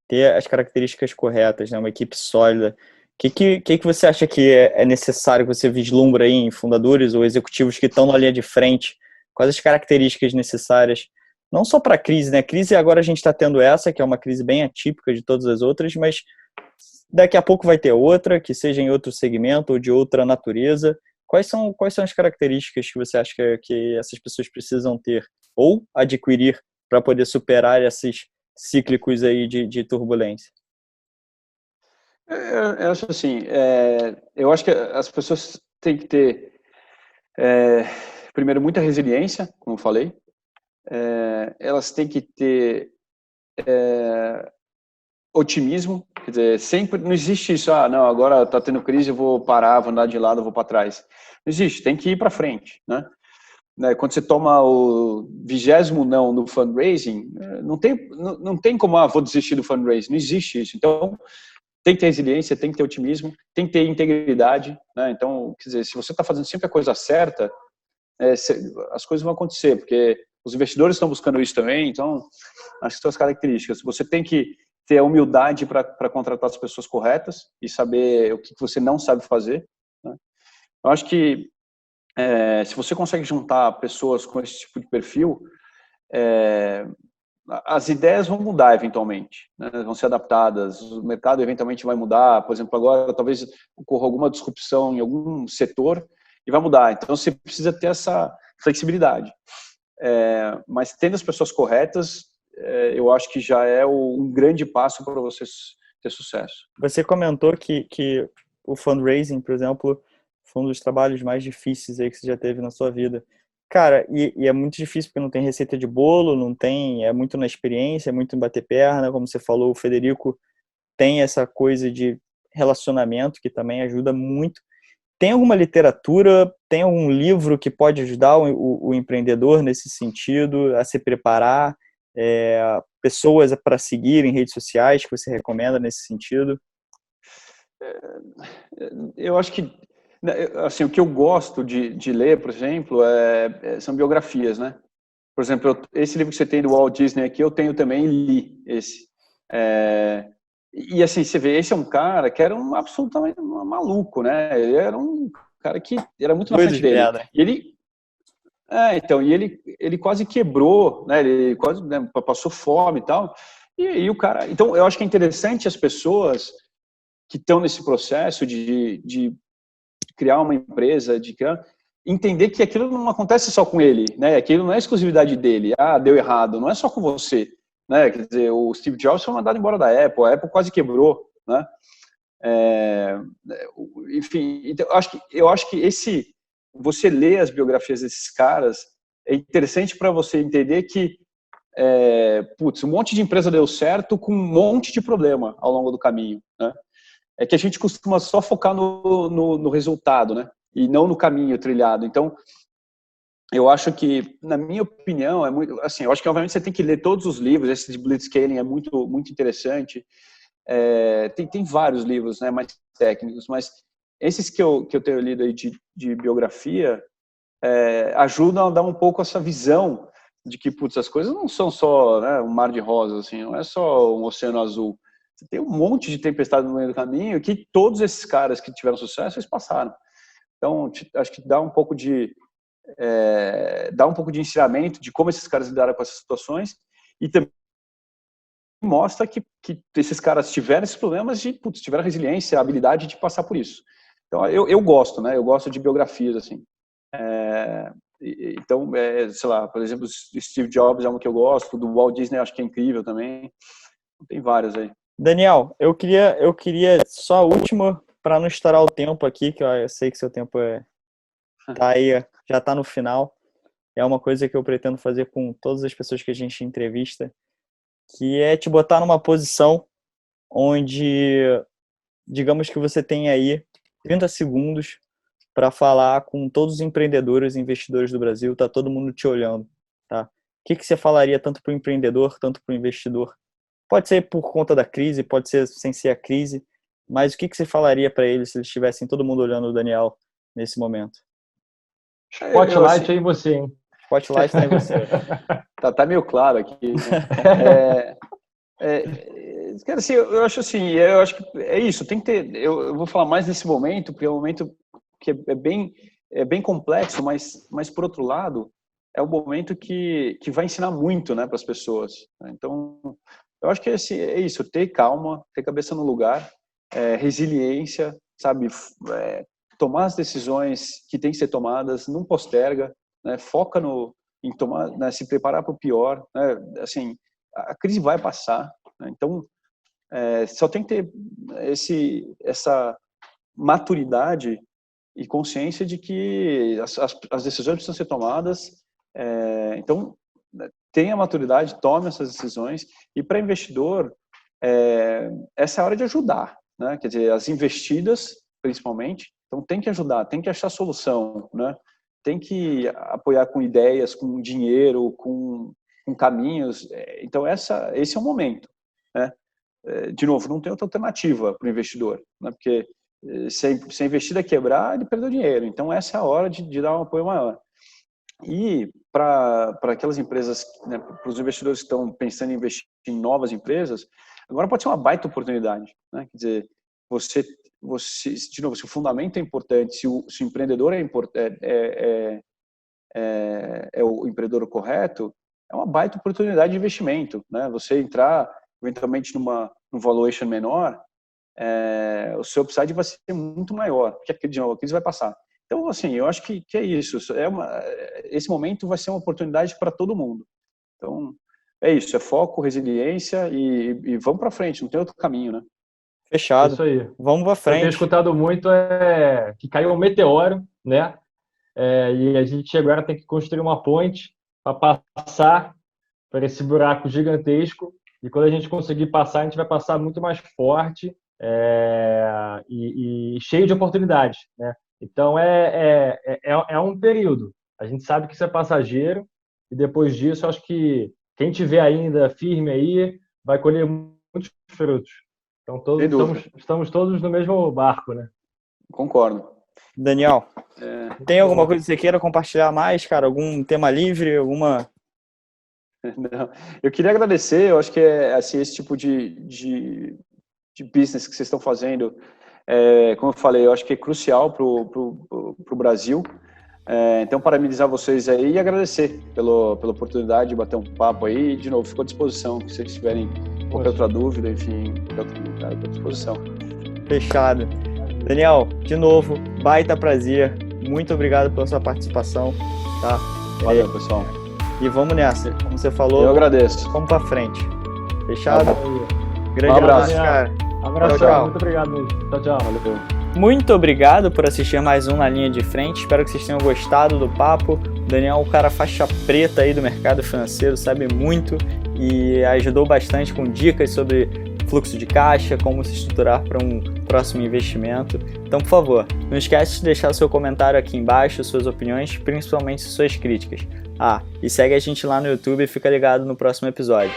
Ter as características corretas, né? Uma equipe sólida. O que você acha que é necessário que você vislumbra aí em fundadores ou executivos que estão na linha de frente? Quais as características necessárias? Não só para a crise, né? A crise agora a gente está tendo essa, que é uma crise bem atípica de todas as outras, mas daqui a pouco vai ter outra, que seja em outro segmento ou de outra natureza. Quais são as características que você acha que essas pessoas precisam ter ou adquirir para poder superar esses cíclicos aí de turbulência? Eu acho assim, eu acho que as pessoas têm que ter, primeiro, muita resiliência, como eu falei. Elas têm que ter otimismo, quer dizer, sempre, não existe isso, não, agora está tendo crise, eu vou parar, vou andar de lado, eu vou para trás. Não existe, tem que ir para frente, né? Quando você toma o 20º não no fundraising, não tem como, vou desistir do fundraising, não existe isso. Então, tem que ter resiliência, tem que ter otimismo, tem que ter integridade, né? Então, quer dizer, se você está fazendo sempre a coisa certa, as coisas vão acontecer, porque os investidores estão buscando isso também, então, acho que são as características. Você tem que ter a humildade para contratar as pessoas corretas e saber o que você não sabe fazer, né? Eu acho que se você consegue juntar pessoas com esse tipo de perfil, as ideias vão mudar eventualmente, né? Vão ser adaptadas, o mercado eventualmente vai mudar. Por exemplo, agora talvez ocorra alguma disrupção em algum setor e vai mudar. Então você precisa ter essa flexibilidade. Mas tendo as pessoas corretas, eu acho que já é um grande passo para você ter sucesso. Você comentou que o fundraising, por exemplo, foi um dos trabalhos mais difíceis aí que você já teve na sua vida. Cara, e é muito difícil porque não tem receita de bolo, não tem, é muito na experiência, é muito em bater perna, como você falou, o Federico tem essa coisa de relacionamento que também ajuda muito. Tem alguma literatura, tem algum livro que pode ajudar o empreendedor nesse sentido, a se preparar, pessoas para seguir em redes sociais que você recomenda nesse sentido? Eu acho que, assim, o que eu gosto de ler, por exemplo, são biografias, né? Por exemplo, esse livro que você tem do Walt Disney aqui, eu tenho também, li esse. E assim, você vê, esse é um cara que era um absolutamente maluco, né? Ele era um cara que era muito na frente dele. E ele, então, e ele quase quebrou, né? Ele quase, né, passou fome e tal. E o cara, então, eu acho que é interessante as pessoas que estão nesse processo de criar uma empresa, entender que aquilo não acontece só com ele, né? Aquilo não é exclusividade dele. Deu errado, não é só com você, né? Quer dizer, o Steve Jobs foi mandado embora da Apple, a Apple quase quebrou, né? Enfim, então, eu acho que você ler as biografias desses caras é interessante para você entender que um monte de empresa deu certo com um monte de problema ao longo do caminho, né? É que a gente costuma só focar no resultado, né? E não no caminho trilhado. Então, eu acho que, na minha opinião, é muito assim. Eu acho que obviamente você tem que ler todos os livros. Esse de Blitzscaling é muito, muito interessante. Tem vários livros, né, mais técnicos, mas esses que eu tenho lido aí de biografia ajudam a dar um pouco essa visão de que, putz, as coisas não são só, né, um mar de rosas, assim, não é só um oceano azul. Você tem um monte de tempestade no meio do caminho que todos esses caras que tiveram sucesso, eles passaram. Então, acho que dá um pouco de ensinamento de como esses caras lidaram com essas situações e também mostra que esses caras tiveram esses problemas e tiveram resiliência, a habilidade de passar por isso. Então, eu gosto, né? Eu gosto de biografias, assim. Então, sei lá, por exemplo, Steve Jobs é um que eu gosto, do Walt Disney acho que é incrível também. Tem vários aí. Daniel, eu queria só a última, para não estourar o tempo aqui, que eu sei que seu tempo tá aí, já tá no final. É uma coisa que eu pretendo fazer com todas as pessoas que a gente entrevista, que é te botar numa posição onde, digamos que você tem aí 30 segundos para falar com todos os empreendedores e investidores do Brasil, tá todo mundo te olhando, tá? O que você falaria tanto para o empreendedor, tanto para o investidor? Pode ser por conta da crise, pode ser sem ser a crise, mas o que você falaria para eles se eles estivessem todo mundo olhando o Daniel nesse momento? Spotlight aí em você, hein? Spotlight tá em você. Tá meio claro aqui. Assim, eu acho que é isso. Tem que ter. Eu vou falar mais nesse momento, porque é um momento que é bem complexo, mas por outro lado é um momento que vai ensinar muito, né, para as pessoas. Então, eu acho que é isso. Ter calma, ter cabeça no lugar, resiliência, sabe, tomar as decisões que tem que ser tomadas, não posterga, né, foca em tomar, né, se preparar para o pior, né, assim, a crise vai passar, né, então só tem que ter essa maturidade e consciência de que as decisões precisam ser tomadas, então tenha maturidade, tome essas decisões, e para investidor essa é a hora de ajudar, né, quer dizer, as investidas principalmente, então tem que ajudar, tem que achar solução, né, tem que apoiar com ideias, com dinheiro, com caminhos. Então esse é o momento, né? De novo, não tem outra alternativa para o investidor, né? Porque se a investida quebrar, ele perdeu dinheiro. Então essa é a hora de dar um apoio maior. E para aquelas empresas, né, para os investidores que estão pensando em investir em novas empresas, agora pode ser uma baita oportunidade, né? Quer dizer, você, de novo, se o fundamento é importante, se o empreendedor é o empreendedor correto, é uma baita oportunidade de investimento, né? Você entrar eventualmente num valuation menor, o seu upside vai ser muito maior, porque de novo, a crise vai passar. Então, assim, eu acho que é isso. Esse momento vai ser uma oportunidade para todo mundo. Então, é isso. É foco, resiliência e vamos para frente. Não tem outro caminho, né? Fechado. Isso aí. Vamos para frente. Eu tenho escutado muito que caiu um meteoro, né? E a gente agora tem que construir uma ponte para passar por esse buraco gigantesco. E quando a gente conseguir passar, a gente vai passar muito mais forte e cheio de oportunidades, né? Então, é um período. A gente sabe que isso é passageiro e depois disso, acho que quem tiver ainda firme aí vai colher muitos frutos. Então, estamos todos no mesmo barco, né? Concordo. Daniel, tem alguma coisa que você queira compartilhar mais, cara? Algum tema livre, alguma... Não. Eu queria agradecer, eu acho que assim, esse tipo de business que vocês estão fazendo, como eu falei, eu acho que é crucial para o Brasil. Então, parabenizar vocês aí e agradecer pela oportunidade de bater um papo aí. De novo, fico à disposição, se vocês tiverem qualquer outra dúvida, enfim, estou à disposição. Fechado. Daniel, de novo, baita prazer. Muito obrigado pela sua participação. Tá? Valeu, pessoal. E vamos nessa. Como você falou, eu agradeço. Vamos para frente. Fechado? Grande abraço, cara. Abraço, tchau. Muito obrigado mesmo. Tchau. Valeu. Muito obrigado por assistir mais um Na Linha de Frente. Espero que vocês tenham gostado do papo. O Daniel é um cara faixa preta aí do mercado financeiro, sabe muito e ajudou bastante com dicas sobre fluxo de caixa, como se estruturar para um próximo investimento. Então, por favor, não esquece de deixar seu comentário aqui embaixo, suas opiniões, principalmente suas críticas. E segue a gente lá no YouTube e fica ligado no próximo episódio.